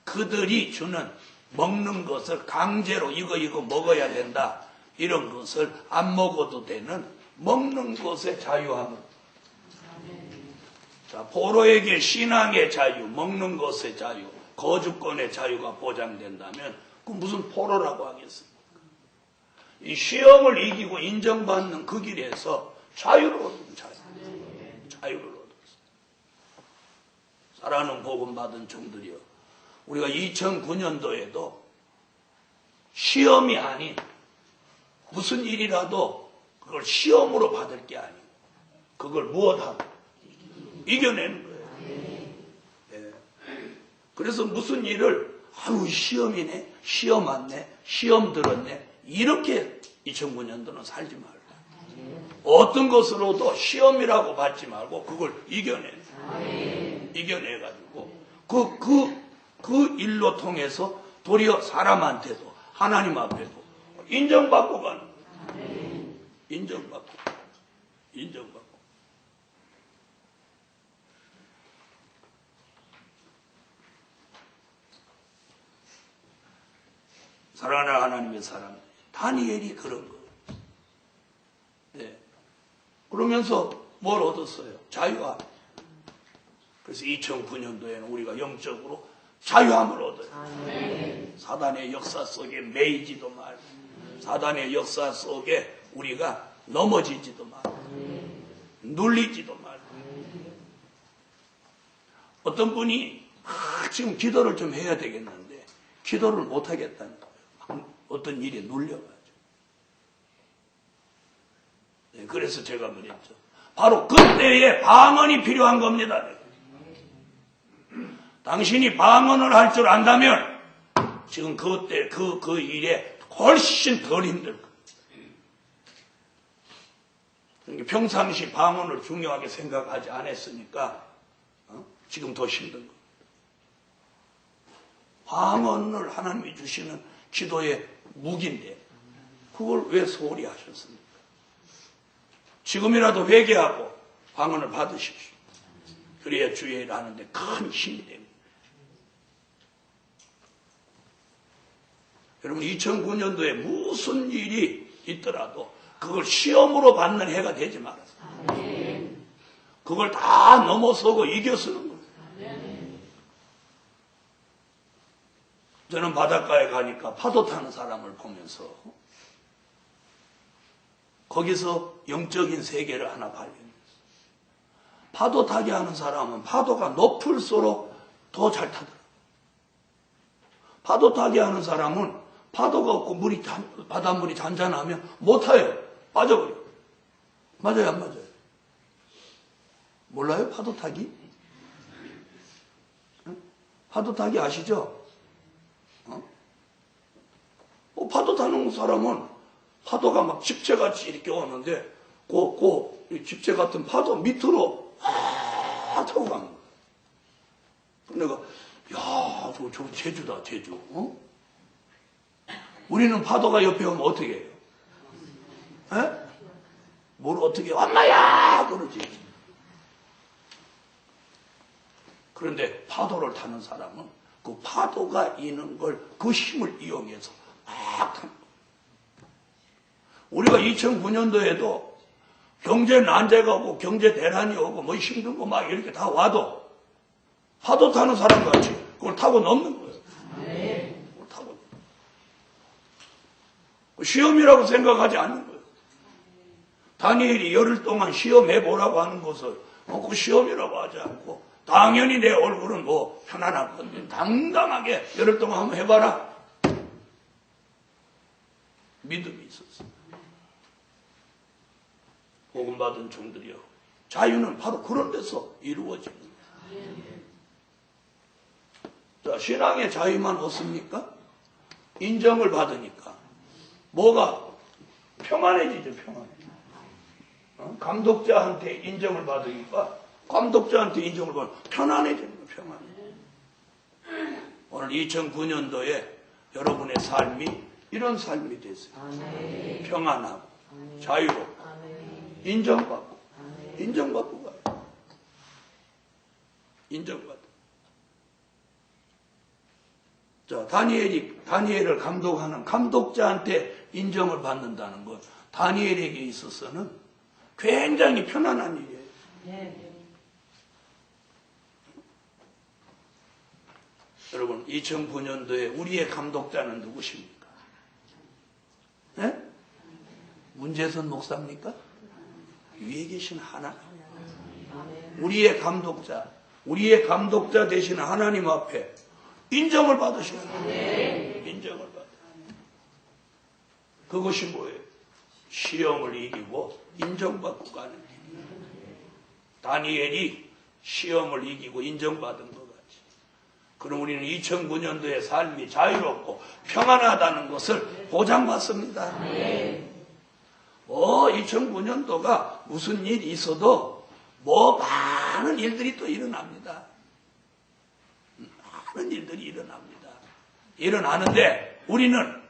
그들이 주는 먹는 것을 강제로 이거 먹어야 된다. 이런 것을 안 먹어도 되는 먹는 것의 자유함을. 자, 포로에게 신앙의 자유, 먹는 것의 자유, 거주권의 자유가 보장된다면 그 무슨 포로라고 하겠습니까? 이 시험을 이기고 인정받는 그 길에서 자유를 얻는 자유를 얻었어요. 사랑하는 복음 받은 종들이요. 우리가 2009년도에도 시험이 아닌 무슨 일이라도 그걸 시험으로 받을 게 아니고 그걸 무엇하고 이겨내는 거예요. 네. 그래서 무슨 일을 시험이네, 시험 왔네, 시험 들었네 이렇게 2009년도는 살지 말고 어떤 것으로도 시험이라고 받지 말고 그걸 이겨내가지고 그 일로 통해서 도리어 사람한테도 하나님 앞에도 인정받고 가는 거예요. 인정받고. 사랑하는 하나님의 사람, 다니엘이 그런 거예요. 네. 그러면서 뭘 얻었어요? 자유함. 그래서 2009년도에는 우리가 영적으로 자유함을 얻어요. 사단의 역사 속에 매이지도 말고, 사단의 역사 속에 우리가 넘어지지도 말고, 눌리지도 말고. 어떤 분이 지금 기도를 좀 해야 되겠는데 기도를 못 하겠다는 거예요. 어떤 일에 눌려가지고. 네, 그래서 제가 그랬죠. 바로 그때에 방언이 필요한 겁니다. 당신이 방언을 할 줄 안다면 지금 그때 그 일에 훨씬 덜 힘들 거예요. 평상시 방언을 중요하게 생각하지 않았으니까 지금 더 힘든 거예요. 방언을 하나님이 주시는 기도의 무기인데 그걸 왜 소홀히 하셨습니까? 지금이라도 회개하고 방언을 받으십시오. 그래야 주의 일을 하는데 큰 힘이 됩니다. 여러분 2009년도에 무슨 일이 있더라도 그걸 시험으로 받는 해가 되지 말아요. 그걸 다 넘어서고 이겨서는 거예요. 저는 바닷가에 가니까 파도 타는 사람을 보면서 거기서 영적인 세계를 하나 발견했어요. 파도 타게 하는 사람은 파도가 높을수록 더 잘 타더라고요. 파도 타게 하는 사람은 파도가 없고 바닷물이 잔잔하면 못 타요. 빠져버려요. 맞아요, 안 맞아요? 몰라요? 파도 타기? 파도 타기 아시죠? 파도 타는 사람은 파도가 막 집채같이 이렇게 오는데 집채 같은 파도 밑으로 타고 가는 거예요. 내가 야, 저 제주다, 제주. 우리는 파도가 옆에 오면 어떻게 해요? 뭘 어떻게 해? 엄마야! 그러지. 그런데 파도를 타는 사람은 그 파도가 있는 걸, 그 힘을 이용해서 막 타는 거예요. 우리가 2009년도에도 경제 난제가 오고 경제 대란이 오고 뭐 힘든 거 막 이렇게 다 와도 파도 타는 사람 같이 그걸 타고 넘는 거예요. 그걸 타고. 시험이라고 생각하지 않는 거예요. 다니엘이 열흘 동안 시험해보라고 하는 것을 그 시험이라고 하지 않고 당연히 내 얼굴은 뭐 편안할 건데 당당하게 열흘 동안 한번 해봐라. 믿음이 있었어요. 복음받은 종들이요. 자유는 바로 그런 데서 이루어지는 거예요. 자, 신앙의 자유만 얻습니까? 인정을 받으니까 뭐가 평안해지죠. 평안해지죠. 감독자한테 인정을 받으니까 감독자한테 인정을 받으면 편안해지는 거예요. 편안해. 오늘 2009년도에 여러분의 삶이 이런 삶이 됐어요. 평안하고 자유롭고 인정받고 인정받고 가요. 인정받고. 자, 다니엘을 감독하는 감독자한테 인정을 받는다는 것, 다니엘에게 있어서는 굉장히 편안한 일이에요. 여러분, 2009년도에 우리의 감독자는 누구십니까? 네? 문재선 목사입니까? 위에 계신 하나님. 우리의 감독자 되시는 하나님 앞에 인정을 받으셔야 돼요. 인정을 받아요. 그것이 뭐예요? 시험을 이기고 인정받고 가는 길. 다니엘이 시험을 이기고 인정받은 것 같이. 그럼 우리는 2009년도의 삶이 자유롭고 평안하다는 것을 보장받습니다. 2009년도가 무슨 일이 있어도 많은 일들이 또 일어납니다. 많은 일들이 일어납니다. 일어나는데 우리는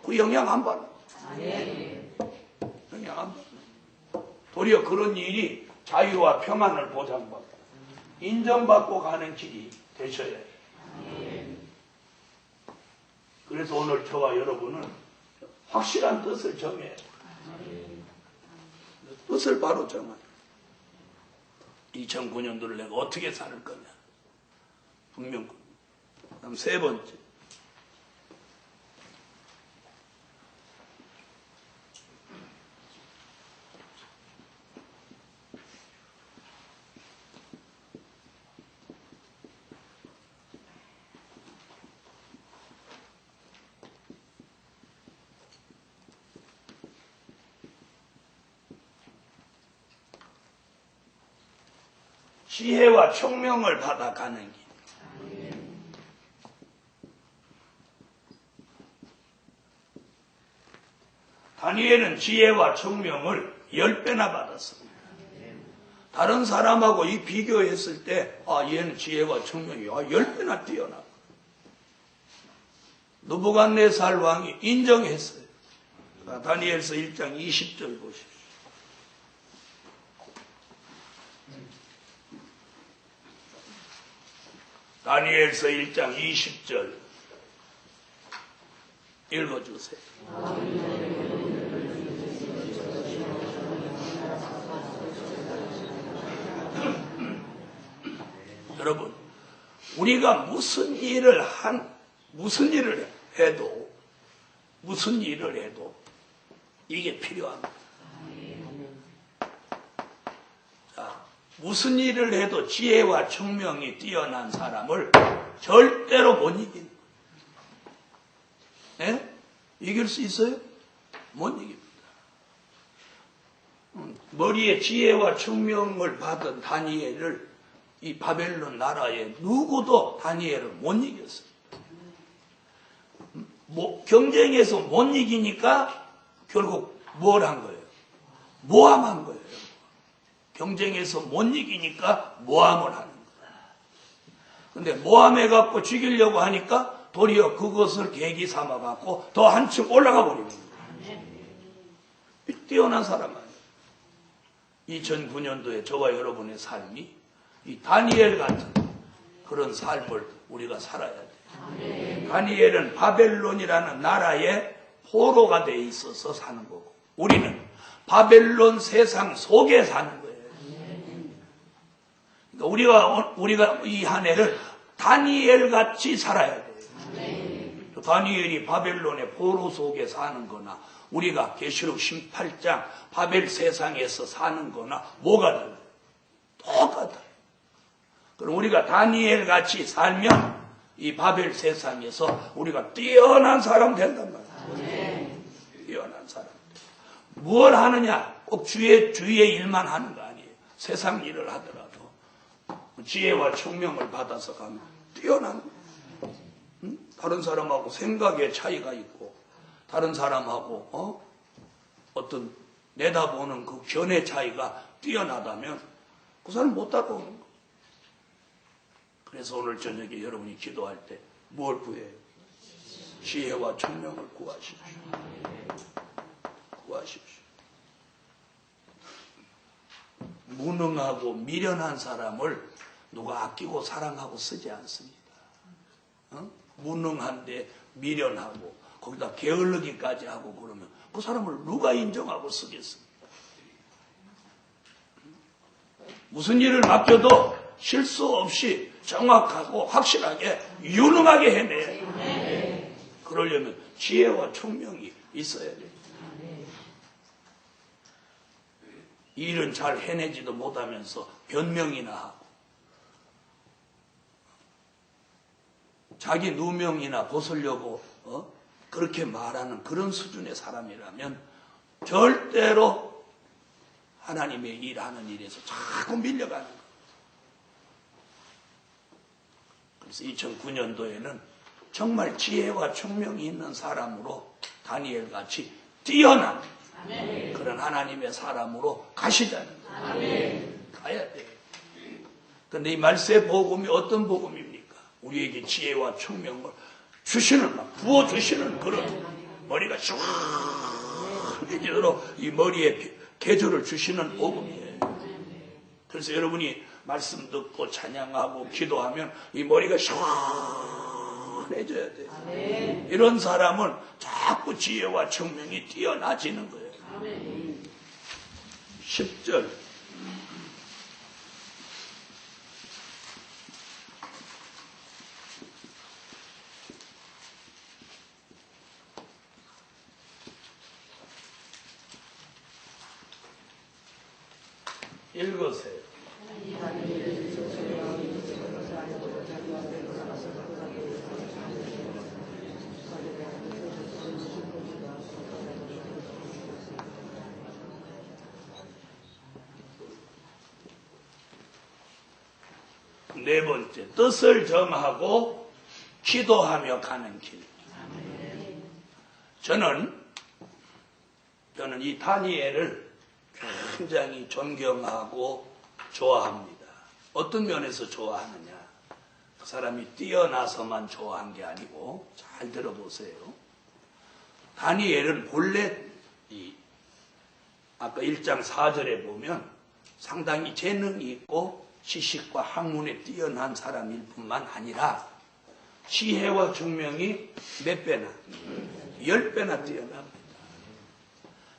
그 영향 안 받아요. 영향 안 받아요. 도리어 그런 일이 자유와 평안을 보장받고 인정받고 가는 길이 되셔야 해요. 그래서 오늘 저와 여러분은 확실한 뜻을 정해야 해요. 뜻을 바로 정하요. 2009년도를 내가 어떻게 살 거냐. 분명. 그다음 세 번째. 지혜와 총명을 받아가는 길. 다니엘은 지혜와 총명을 10배나 받았습니다. 다른 사람하고 이 비교했을 때 얘는 지혜와 총명이 10배나 뛰어나. 느부갓네살 왕이 인정했어요. 다니엘서 1장 20절 보십시오. 다니엘서 1장 20절 읽어주세요. 여러분, 우리가 무슨 일을 해도 이게 필요합니다. 자, 무슨 일을 해도 지혜와 총명이 뛰어난 사람을 절대로 못 이깁니다. 네? 이길 수 있어요? 못 이깁니다. 머리에 지혜와 총명을 받은 다니엘을 이 바벨론 나라에 누구도 다니엘을 못 이겼어요. 경쟁에서 못 이기니까 결국 뭘 한 거예요? 모함한 거예요. 경쟁에서 못 이기니까 모함을 하는 거예요. 근데 모함해갖고 죽이려고 하니까 도리어 그것을 계기 삼아갖고 더 한층 올라가 버리는 거예요. 뛰어난 사람 아니에요. 2009년도에 저와 여러분의 삶이 이 다니엘 같은 그런 삶을 우리가 살아야 돼. 다니엘은 바벨론이라는 나라의 포로가 돼 있어서 사는 거고, 우리는 바벨론 세상 속에 사는 거예요. 그러니까 우리가 이 한 해를 다니엘 같이 살아야 돼요. 다니엘이 바벨론의 포로 속에 사는 거나 우리가 계시록 18장 바벨 세상에서 사는 거나 뭐가 달라요? 똑같아요. 그럼 우리가 다니엘 같이 살면 이 바벨 세상에서 우리가 뛰어난 사람 된단 말이에요. 뛰어난 사람. 뭘 하느냐? 꼭 주의 일만 하는 거 아니에요. 세상 일을 하더라도 지혜와 총명을 받아서 가면 뛰어난 거예요. 다른 사람하고 생각의 차이가 있고 다른 사람하고 어떤 내다보는 그 견해 차이가 뛰어나다면 그 사람 못 따라오는 거예요. 그래서 오늘 저녁에 여러분이 기도할 때 뭘 구해요? 지혜와 총명을 구하십시오. 구하십시오. 무능하고 미련한 사람을 누가 아끼고 사랑하고 쓰지 않습니다. 무능한데 미련하고 거기다 게을르기까지 하고 그러면 그 사람을 누가 인정하고 쓰겠습니까? 무슨 일을 맡겨도 실수 없이 정확하고 확실하게 유능하게 해내요. 그러려면 지혜와 총명이 있어야 돼요. 일은 잘 해내지도 못하면서 변명이나 하고 자기 누명이나 벗으려고 그렇게 말하는 그런 수준의 사람이라면 절대로 하나님의 일하는 일에서 자꾸 밀려가는 거예요. 그래서 2009년도에는 정말 지혜와 총명이 있는 사람으로 다니엘같이 뛰어난 그런 하나님의 사람으로 가시자는 거예요. 가야 돼요. 그런데 이 말세 복음이 어떤 복음입니까? 우리에게 지혜와 총명을 주시는, 부어주시는 그런 머리가 시원해지도록 이 머리에 계절을 주시는 복음이에요. 그래서 여러분이 말씀 듣고 찬양하고 기도하면 이 머리가 시원해져야 돼요. 이런 사람은 자꾸 지혜와 총명이 뛰어나지는 거예요. 10절 읽으세요. 네 번째, 뜻을 정하고 기도하며 가는 길. 저는 이 다니엘을 굉장히 존경하고 좋아합니다. 어떤 면에서 좋아하느냐? 그 사람이 뛰어나서만 좋아한 게 아니고, 잘 들어보세요. 다니엘은 본래 아까 1장 4절에 보면 상당히 재능이 있고 지식과 학문에 뛰어난 사람일 뿐만 아니라 지혜와 총명이 몇 배나? 10배나 뛰어납니다.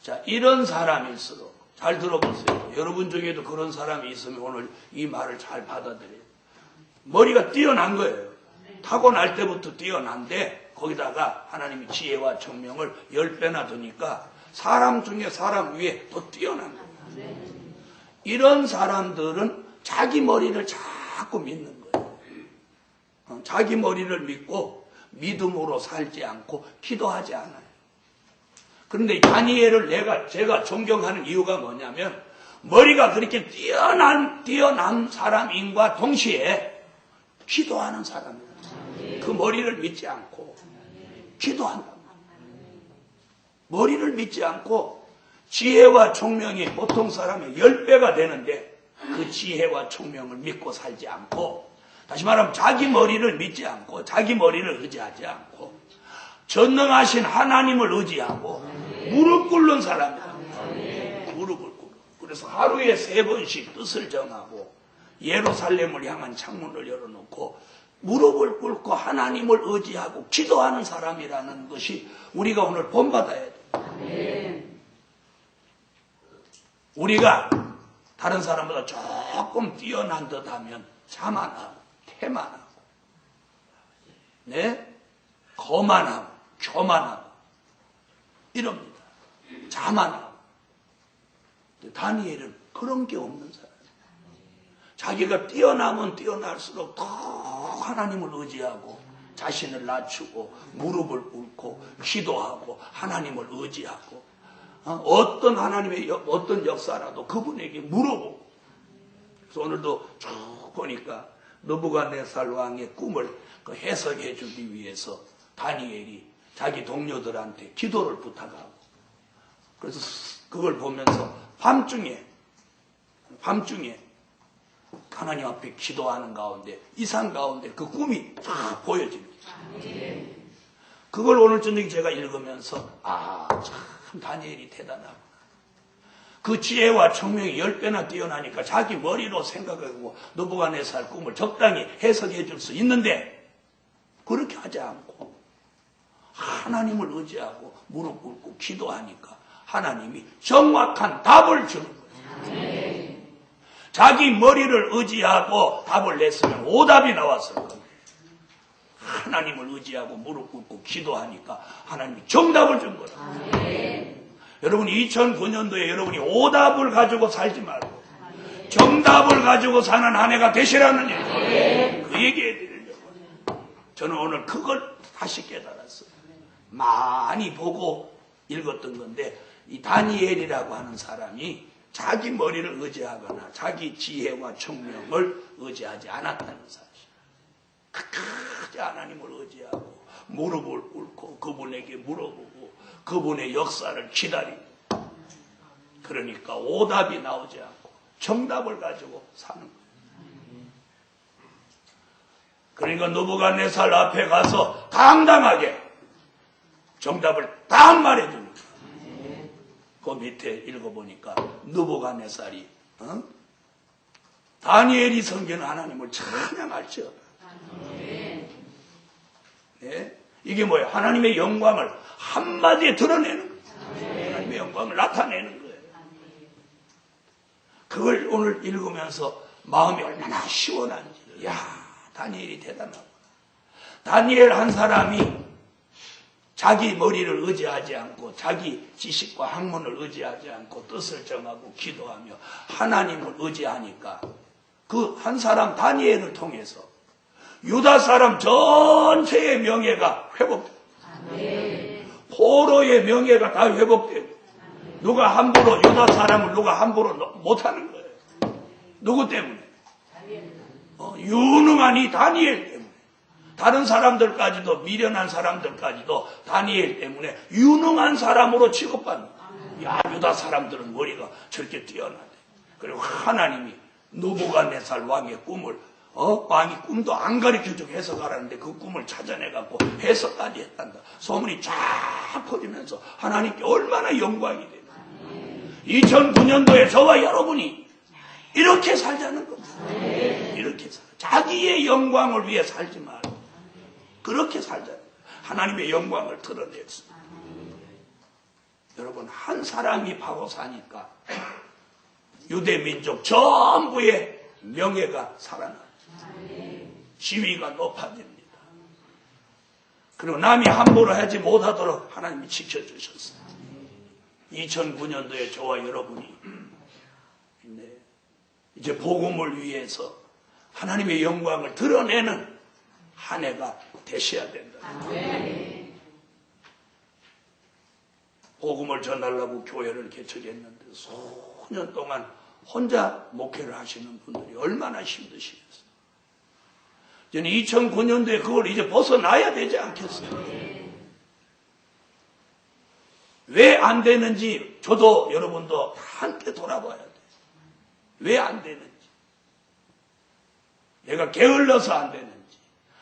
자, 이런 사람일수록 잘 들어보세요. 여러분 중에도 그런 사람이 있으면 오늘 이 말을 잘 받아들여요. 머리가 뛰어난 거예요. 타고날 때부터 뛰어난데 거기다가 하나님이 지혜와 총명을 10배나 두니까 사람 중에 사람 위에 더 뛰어난 거예요. 이런 사람들은 자기 머리를 자꾸 믿는 거예요. 자기 머리를 믿고 믿음으로 살지 않고 기도하지 않아요. 그런데 다니엘을 제가 존경하는 이유가 뭐냐면 머리가 그렇게 뛰어난 사람인과 동시에 기도하는 사람이에요. 그 머리를 믿지 않고 기도한다. 머리를 믿지 않고 지혜와 총명이 보통 사람의 10배가 되는데 그 지혜와 총명을 믿고 살지 않고, 다시 말하면 자기 머리를 믿지 않고 자기 머리를 의지하지 않고 전능하신 하나님을 의지하고 무릎 꿇는 사람이다. 무릎을 꿇어. 그래서 하루에 3번씩 뜻을 정하고 예루살렘을 향한 창문을 열어놓고 무릎을 꿇고 하나님을 의지하고 기도하는 사람이라는 것이 우리가 오늘 본받아야 돼요. 우리가 다른 사람보다 조금 뛰어난 듯 하면 자만하고 태만하고 네? 거만하고 교만하고 이럽니다. 자만하고. 다니엘은 그런 게 없는 사람. 자기가 뛰어나면 뛰어날수록 더 하나님을 의지하고 자신을 낮추고 무릎을 꿇고 기도하고 하나님을 의지하고 어떤 하나님의 어떤 역사라도 그분에게 물어보고. 그래서 오늘도 쭉 보니까 느부갓네살 왕의 꿈을 해석해 주기 위해서 다니엘이 자기 동료들한테 기도를 부탁하고, 그래서 그걸 보면서 밤중에 하나님 앞에 기도하는 가운데 이상 가운데 그 꿈이 딱 보여집니다. 그걸 오늘 저녁에 제가 읽으면서 참 다니엘이 대단하구나. 그 지혜와 청명이 10배나 뛰어나니까 자기 머리로 생각하고 느부갓네살 꿈을 적당히 해석해 줄 수 있는데 그렇게 하지 않고 하나님을 의지하고 무릎 꿇고 기도하니까 하나님이 정확한 답을 주는 거예요. 자기 머리를 의지하고 답을 냈으면 오답이 나왔을 겁니다. 하나님을 의지하고 무릎 꿇고 기도하니까 하나님이 정답을 준 거예요. 여러분 2009년도에 여러분이 오답을 가지고 살지 말고 정답을 가지고 사는 한 해가 되시라는 얘기예요. 그 얘기해 드리려고. 저는 오늘 그걸 다시 깨달았어요. 많이 보고 읽었던 건데 이 다니엘이라고 하는 사람이 자기 머리를 의지하거나 자기 지혜와 청명을 의지하지 않았다는 사실. 끝까지 하나님을 의지하고 무릎을 꿇고 그분에게 물어보고 그분의 역사를 기다리고, 그러니까 오답이 나오지 않고 정답을 가지고 사는 거예요. 그러니까 느부갓네살 앞에 가서 당당하게 정답을 딱 말해줍니다. 그 밑에 읽어보니까 느부갓네살이 다니엘이 섬기는 하나님을 찬양할지어다. 네? 이게 뭐예요? 하나님의 영광을 한마디에 드러내는 거예요. 하나님의 영광을 나타내는 거예요. 그걸 오늘 읽으면서 마음이 얼마나 시원한지. 야, 다니엘이 대단하구나. 다니엘 한 사람이 자기 머리를 의지하지 않고 자기 지식과 학문을 의지하지 않고 뜻을 정하고 기도하며 하나님을 의지하니까 그 한 사람 다니엘을 통해서 유다 사람 전체의 명예가 회복되고 포로의 명예가 다 회복되고 누가 함부로 유다 사람을 누가 함부로 못하는 거예요. 누구 때문에? 유능한 이 다니엘 때문에. 다른 사람들까지도 미련한 사람들까지도 다니엘 때문에 유능한 사람으로 취급받는 거예요. 야, 유다 사람들은 머리가 저렇게 뛰어나대. 그리고 하나님이 느부갓네살 왕의 꿈을 왕이 꿈도 안 가르쳐주고 해석하라는데 그 꿈을 찾아내갖고 해석까지 했단다. 소문이 쫙 퍼지면서 하나님께 얼마나 영광이 되나. 2009년도에 저와 여러분이 이렇게 살자는 겁니다. 이렇게 자기의 영광을 위해 살지 말고 그렇게 살자. 하나님의 영광을 드러냈어. 여러분 한 사람이 파고 사니까 유대 민족 전부의 명예가 살아나요. 지위가 높아집니다. 그리고 남이 함부로 하지 못하도록 하나님이 지켜주셨어요. 2009년도에 저와 여러분이 이제 복음을 위해서 하나님의 영광을 드러내는 한 해가 되셔야 된다. 복음을 전하려고 교회를 개척했는데 수년 동안 혼자 목회를 하시는 분들이 얼마나 힘드시겠어요. 저는 2009년도에 그걸 이제 벗어나야 되지 않겠어요. 왜 안 되는지 저도 여러분도 함께 돌아봐야 돼요. 왜 안 되는지. 내가 게을러서 안 되는지,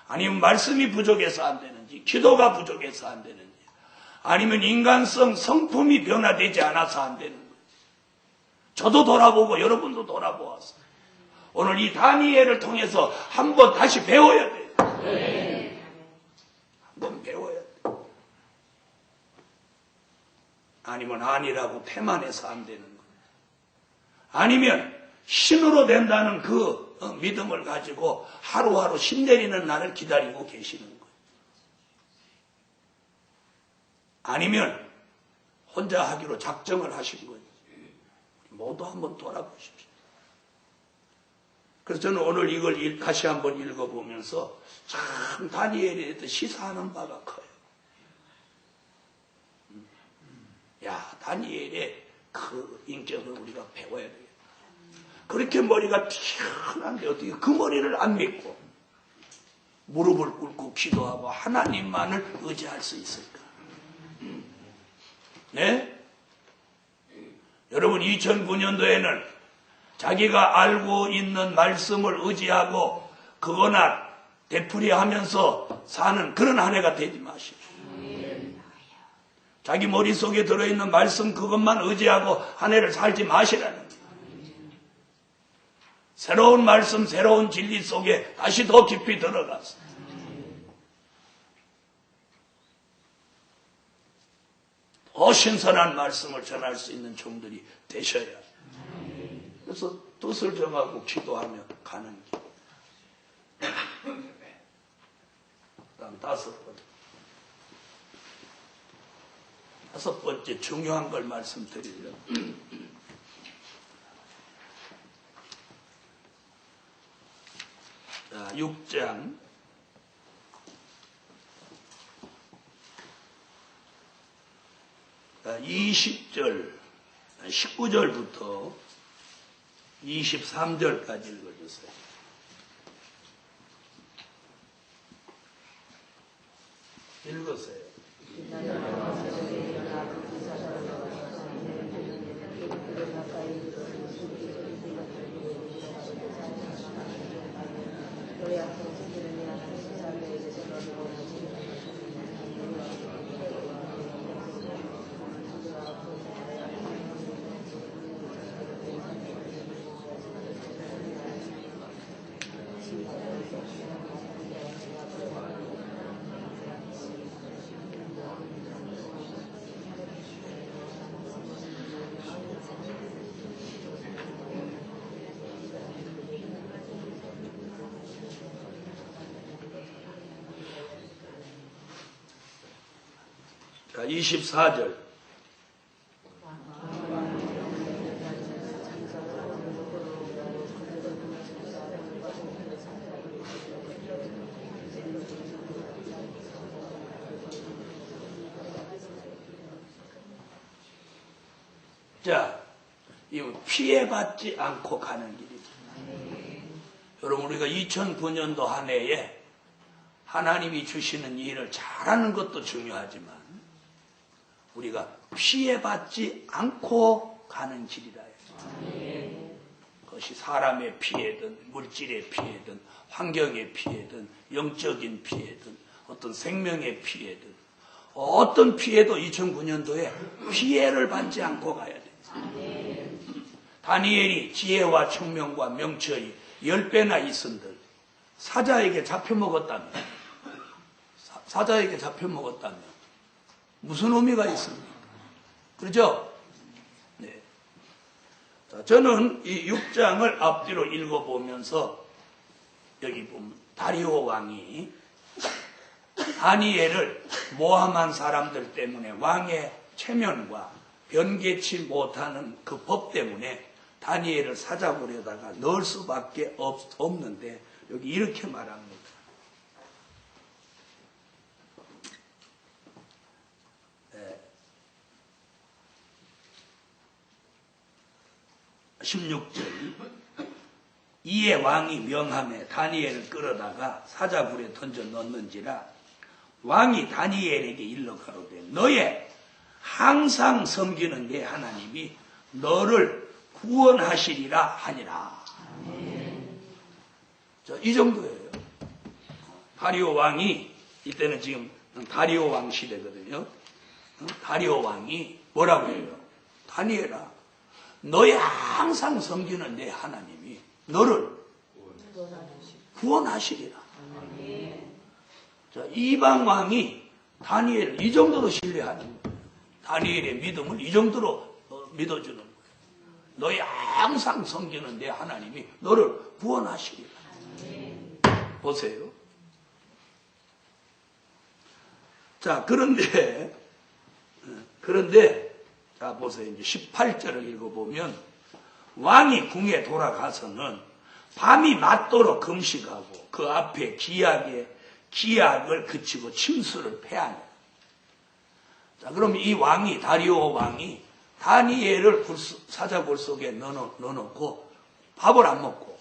아니면 말씀이 부족해서 안 되는지, 기도가 부족해서 안 되는지, 아니면 인간성 성품이 변화되지 않아서 안 되는 거지. 저도 돌아보고 여러분도 돌아보았어요. 오늘 이 다니엘을 통해서 한번 다시 배워야 돼요. 한번 배워야 돼요. 아니면 아니라고 태만해서 안 되는 거예요. 아니면 신으로 된다는 그 믿음을 가지고 하루하루 신 내리는 날을 기다리고 계시는 거예요. 아니면 혼자 하기로 작정을 하신 거예요. 모두 한번 돌아보십시오. 그래서 저는 오늘 이걸 다시 한번 읽어보면서 참 다니엘에 대해서 시사하는 바가 커요. 야, 다니엘의 그 인격을 우리가 배워야 되겠다. 그렇게 머리가 튀어난데 어떻게 그 머리를 안 믿고 무릎을 꿇고 기도하고 하나님만을 의지할 수 있을까? 네? 여러분 2009년도에는 자기가 알고 있는 말씀을 의지하고 그거나 되풀이하면서 사는 그런 한 해가 되지 마십시오. 자기 머릿속에 들어있는 말씀 그것만 의지하고 한 해를 살지 마시라는 거예요. 새로운 말씀, 새로운 진리 속에 다시 더 깊이 들어가서 더 신선한 말씀을 전할 수 있는 종들이 되셔야 해요. 그래서 뜻을 정하고 기도하며 가는 길. 그다음 다섯 번째 중요한 걸 말씀드리려고. 자, 6장 20절, 19절부터 23절까지 읽어주세요. 읽으세요. 자, 24절. 자, 이 피해받지 않고 가는 길이죠. 여러분, 우리가 2009년도 한 해에 하나님이 주시는 일을 잘하는 것도 중요하지만 우리가 피해받지 않고 가는 길이라 해요. 그것이 사람의 피해든 물질의 피해든 환경의 피해든 영적인 피해든 어떤 생명의 피해든 어떤 피해도 2009년도에 피해를 받지 않고 가야 돼요. 다니엘이 지혜와 총명과 명철이 10배나 있은들 사자에게 잡혀먹었다면 사자에게 잡혀먹었다면 무슨 의미가 있습니까? 그렇죠? 네. 자, 저는 이 6장을 앞뒤로 읽어보면서 여기 보면 다리오 왕이 다니엘을 모함한 사람들 때문에 왕의 체면과 변개치 못하는 그 법 때문에 다니엘을 사자굴에다가 넣을 수밖에 없는데 여기 이렇게 말합니다. 16절. 이에 왕이 명함에 다니엘을 끌어다가 사자굴에 던져 넣는지라 왕이 다니엘에게 일러 가로되 너의 항상 섬기는 내 하나님이 너를 구원하시리라 하니라. 자, 이 정도예요. 다리오 왕이 이때는 지금 다리오 왕 시대거든요. 다리오 왕이 뭐라고 해요? 다니엘아, 너의 항상 섬기는 내 하나님이 너를 구원하시리라. 자, 이방 왕이 다니엘을 이 정도로 신뢰하는 거예요. 다니엘의 믿음을 이 정도로 믿어주는 거예요. 너희 항상 섬기는 내 하나님이 너를 구원하시리라. 보세요. 자, 그런데, 자, 보세요. 이제 18절을 읽어보면, 왕이 궁에 돌아가서는 밤이 맞도록 금식하고 그 앞에 기약을 그치고 침수를 패하니. 자, 그럼 이 왕이, 다리오 왕이 다니엘을 사자굴 속에 넣어놓고 밥을 안 먹고,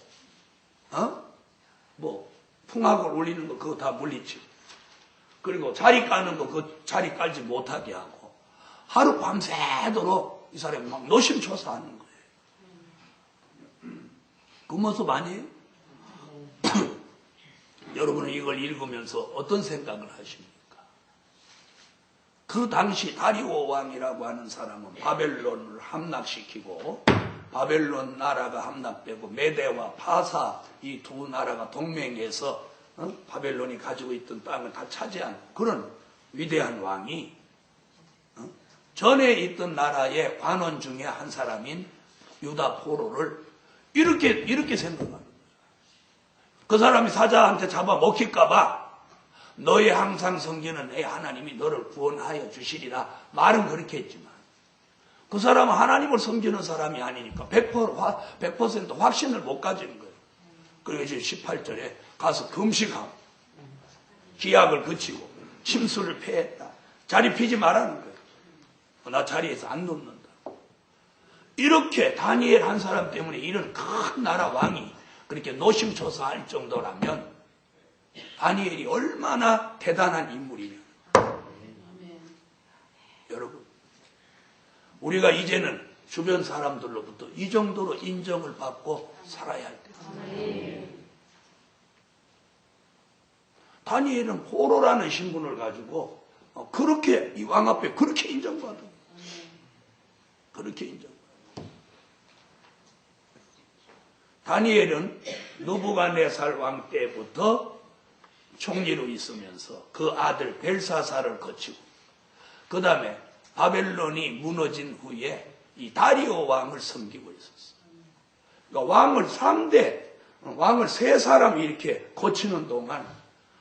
풍악을 울리는 거 그거 다 물리치고, 그리고 자리 까는 거 그 자리 깔지 못하게 하고, 하루 밤새도록 이 사람이 막 노심초사하는 거예요. 그 모습 아니에요? 여러분은 이걸 읽으면서 어떤 생각을 하십니까? 그 당시 다리오 왕이라고 하는 사람은 바벨론을 함락시키고, 바벨론 나라가 함락되고 메대와 파사 이 두 나라가 동맹해서 바벨론이 가지고 있던 땅을 다 차지한 그런 위대한 왕이 전에 있던 나라의 관원 중에 한 사람인 유다 포로를 이렇게 생각하는 거예요. 그 사람이 사자한테 잡아 먹힐까봐 너의 항상 섬기는 내 하나님이 너를 구원하여 주시리라 말은 그렇게 했지만 그 사람은 하나님을 섬기는 사람이 아니니까 100% 확신을 못 가지는 거예요. 그리고 이제 18절에 가서 금식하고 기약을 그치고 침수를 패했다. 자리 피지 말라는 거예요. 나 자리에서 안 눕는다. 이렇게 다니엘 한 사람 때문에 이런 큰 나라 왕이 그렇게 노심초사할 정도라면 다니엘이 얼마나 대단한 인물이냐. 여러분, 우리가 이제는 주변 사람들로부터 이 정도로 인정을 받고 살아야 할 때입니다. 다니엘은 포로라는 신분을 가지고 그렇게 이 왕 앞에 그렇게 인정받아. 그렇게 인정받아. 다니엘은 느부갓네살 왕 때부터 총리로 있으면서 그 아들 벨사사를 거치고 그 다음에 바벨론이 무너진 후에 이 다리오 왕을 섬기고 있었어요. 그러니까 왕을 세 사람이 이렇게 거치는 동안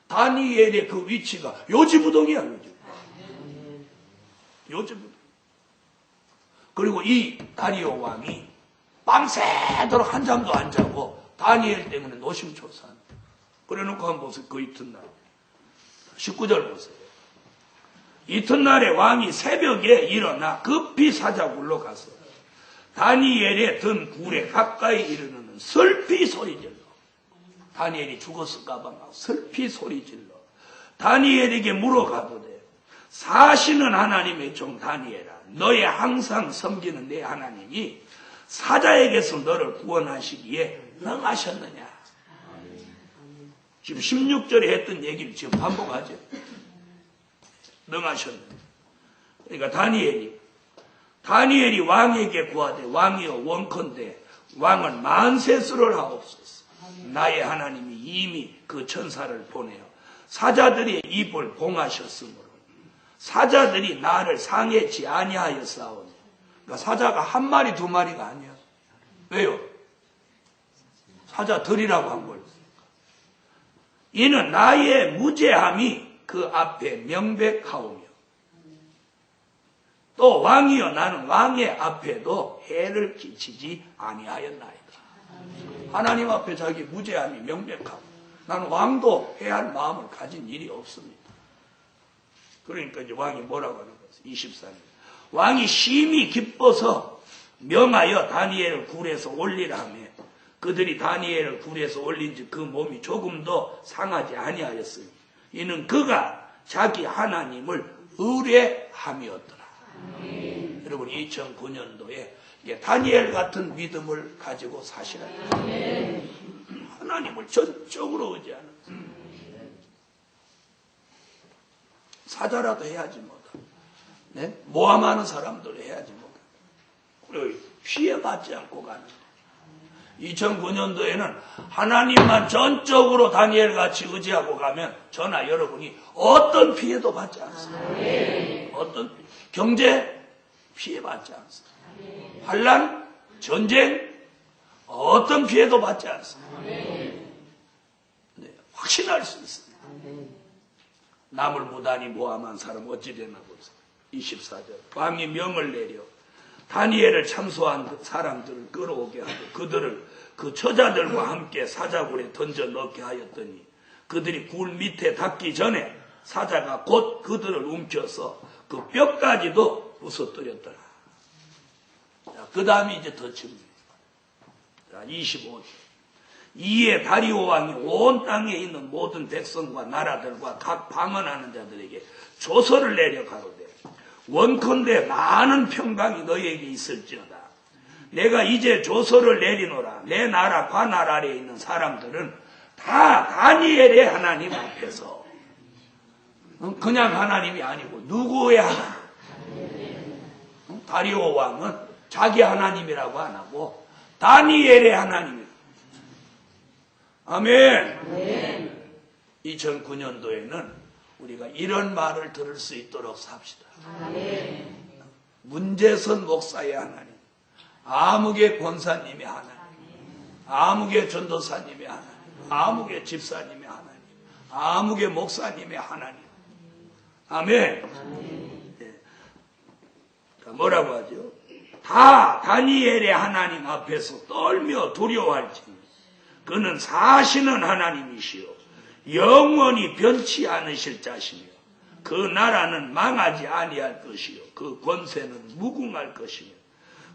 다니엘의 그 위치가 요지부동이야. 요지부동. 그리고 이 다리오 왕이 밤새도록 한잠도 안 자고 다니엘 때문에 노심초사한다. 그래놓고 한번 보세요. 그 이튿날 19절 보세요. 이튿날에 왕이 새벽에 일어나 급히 사자굴로 가서 다니엘의 든 굴에 가까이 이르는 슬피 소리질러. 다니엘이 죽었을까봐 막 슬피 소리질러 다니엘에게 물어가보되 사시는 하나님의 종 다니엘아, 너의 항상 섬기는 내 하나님이 사자에게서 너를 구원하시기에 능하셨느냐. 지금 16절에 했던 얘기를 지금 반복하죠. 능하셨느냐. 그러니까 다니엘이 왕에게 구하되 왕이여 원컨대 왕은 만세수를 하옵소서. 나의 하나님이 이미 그 천사를 보내어 사자들의 입을 봉하셨으므로 사자들이 나를 상해치 아니하였사오니. 그러니까 사자가 한 마리 두 마리가 아니야. 왜요? 사자들이라고 한 거예요. 이는 나의 무죄함이 그 앞에 명백하오며 또 왕이여 나는 왕의 앞에도 해를 끼치지 아니하였나이다. 하나님 앞에 자기 무죄함이 명백하고 나는 왕도 해야 할 마음을 가진 일이 없습니다. 그러니까 이제 왕이 뭐라고 하는 거죠? 24절. 왕이 심히 기뻐서 명하여 다니엘을 굴에서 올리라 하며 그들이 다니엘을 굴에서 올린지 그 몸이 조금도 상하지 아니하였으니 이는 그가 자기 하나님을 의뢰함이었더라. 여러분 2009년도에 다니엘 같은 믿음을 가지고 사시라. 하나님을 전적으로 의지하는 사자라도 해야지 뭐다. 네? 모함하는 사람들 해야지 뭐다. 그리고 피해받지 않고 가는. 2009년도에는 하나님만 전적으로 다니엘 같이 의지하고 가면 저나 여러분이 어떤 피해도 받지 않습니다. 어떤 경제 피해 받지 않습니다. 환난, 전쟁, 어떤 피해도 받지 않습니다. 네, 확신할 수 있습니다. 남을 무단히 모함한 사람 어찌 되나 보세요. 24절. 왕이 명을 내려 다니엘을 참소한 사람들을 끌어오게 하고 그들을 그 처자들과 함께 사자굴에 던져 넣게 하였더니 그들이 굴 밑에 닿기 전에 사자가 곧 그들을 움켜서 그 뼈까지도 부서뜨렸더라. 그 다음에 이제 더 칩니다. 25절. 이에 다리오 왕이 온 땅에 있는 모든 백성과 나라들과 각 방언하는 자들에게 조서를 내려 가로되 원컨대 많은 평강이 너희에게 있을지어다. 내가 이제 조서를 내리노라. 내 나라 관할 아래에 있는 사람들은 다 다니엘의 하나님 앞에서, 그냥 하나님이 아니고 누구의 하나님? 다리오 왕은 자기 하나님이라고 안 하고 다니엘의 하나님이다. 아멘. 2009년도에는 우리가 이런 말을 들을 수 있도록 삽시다. 문재선 목사의 하나님, 아무개 권사님의 하나님, 아무개 전도사님의 하나님, 아무개 집사님의 하나님, 아무개 목사님의 하나님. 아멘. 네. 뭐라고 하죠? 다 다니엘의 하나님 앞에서 떨며 두려워할지니 그는 사시는 하나님이시요 영원히 변치 않으실 자시며 그 나라는 망하지 아니할 것이요 그 권세는 무궁할 것이며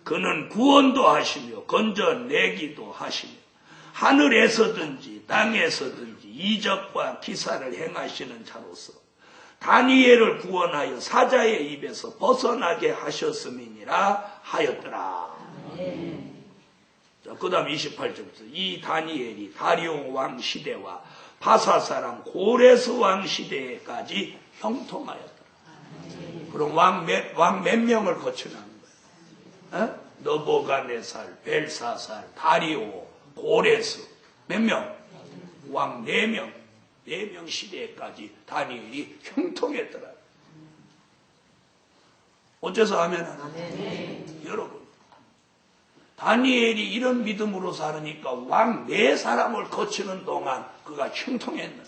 그는 구원도 하시며 건져내기도 하시며 하늘에서든지 땅에서든지 이적과 기사를 행하시는 자로서 다니엘을 구원하여 사자의 입에서 벗어나게 하셨음이니라 하였더라. 그 다음 28절부터 이 다니엘이 다리오 왕 시대와 바사 사람 고레스 왕 시대까지 형통하였더라. 그럼 왕 몇 명을 거쳐나는 거예요? 너보가네살, 벨사살, 다리오, 고레스 몇 명? 왕 4명. 4명 시대까지 다니엘이 형통했더라. 어째서 하면 여러분 다니엘이 이런 믿음으로 살으니까 왕 4사람을 거치는 동안 그가 형통했는.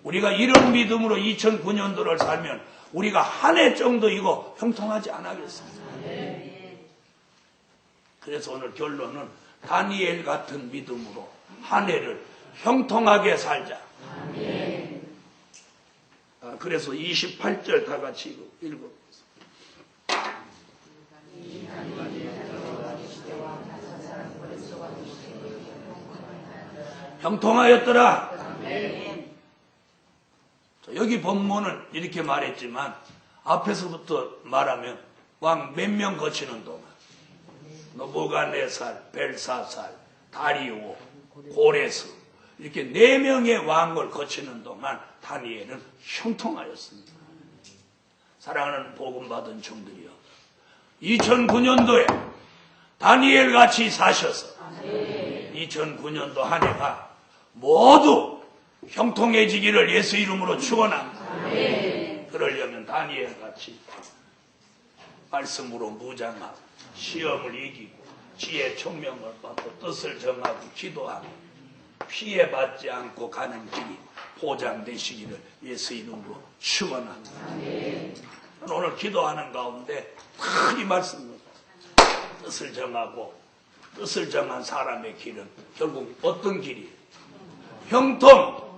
우리가 이런 믿음으로 2009년도를 살면 우리가 한 해 정도 이거 형통하지 않겠습니까? 그래서 오늘 결론은 다니엘 같은 믿음으로 한 해를 형통하게 살자. 그래서 28절 다 같이 읽어보세요. 형통하였더라. 여기 본문은 이렇게 말했지만 앞에서부터 말하면 왕 몇 명 거치는 동안 너부갓네살, 벨사살, 다리오, 고레스 이렇게 4명의 왕을 거치는 동안 다니엘은 형통하였습니다. 사랑하는 복음받은 종들이여 2009년도에 다니엘 같이 사셔서 2009년도 한 해가 모두 형통해지기를 예수 이름으로 축원합니다. 그러려면 다니엘 같이 말씀으로 무장하고 시험을 이기고 지혜 총명을 받고 뜻을 정하고 기도하고 피해받지 않고 가는 길이 보장되시기를 예수 이름으로 축원합니다. 오늘 기도하는 가운데 다 이 말씀입니다. 뜻을 정하고 뜻을 정한 사람의 길은 결국 어떤 길이에요? 형통.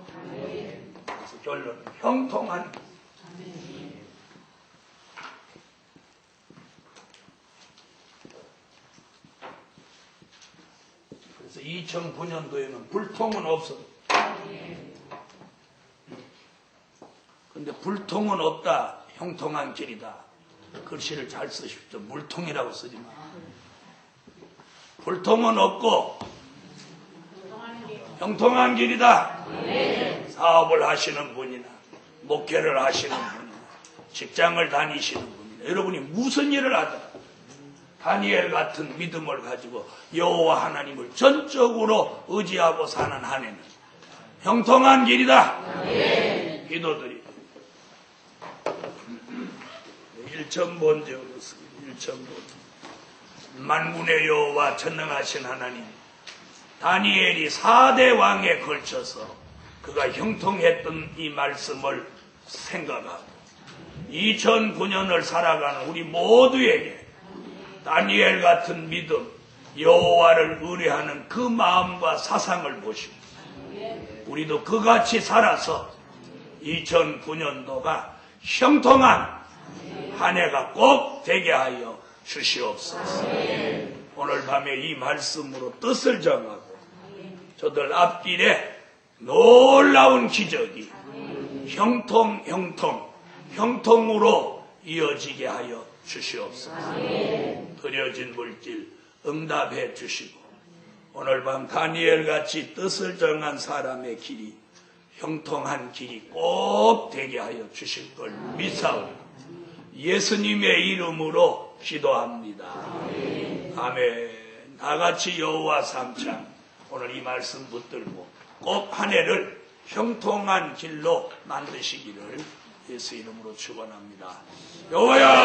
그래서 결론은 형통한 길. 그래서 2009년도에는 불통은 없어요. 근데 불통은 없다. 형통한 길이다. 글씨를 잘 쓰십시오. 물통이라고 쓰지 마. 불통은 없고 형통한 길이다. 사업을 하시는 분이나 목회를 하시는 분이나 직장을 다니시는 분이나 여러분이 무슨 일을 하든 다니엘 같은 믿음을 가지고 여호와 하나님을 전적으로 의지하고 사는 한 해는 형통한 길이다. 기도드립니다. 1천 적었습니다. 1천 만군의 여호와 전능하신 하나님, 다니엘이 4대 왕에 걸쳐서 그가 형통했던 이 말씀을 생각하고 2009년을 살아가는 우리 모두에게 다니엘 같은 믿음, 여호와를 의뢰하는 그 마음과 사상을 보시고 우리도 그같이 살아서 2009년도가 형통한 한 해가 꼭 되게 하여 주시옵소서. 오늘 밤에 이 말씀으로 뜻을 정하고 저들 앞길에 놀라운 기적이 형통으로 이어지게 하여 주시옵소서. 드려진 물질 응답해 주시고 오늘 밤 다니엘같이 뜻을 정한 사람의 길이 형통한 길이 꼭 되게 하여 주실 걸 믿사오니 예수님의 이름으로 기도합니다. 아멘. 다같이 여호와 삼창 오늘 이 말씀 붙들고 꼭 한 해를 형통한 길로 만드시기를 예수 이름으로 축원합니다. 여호와야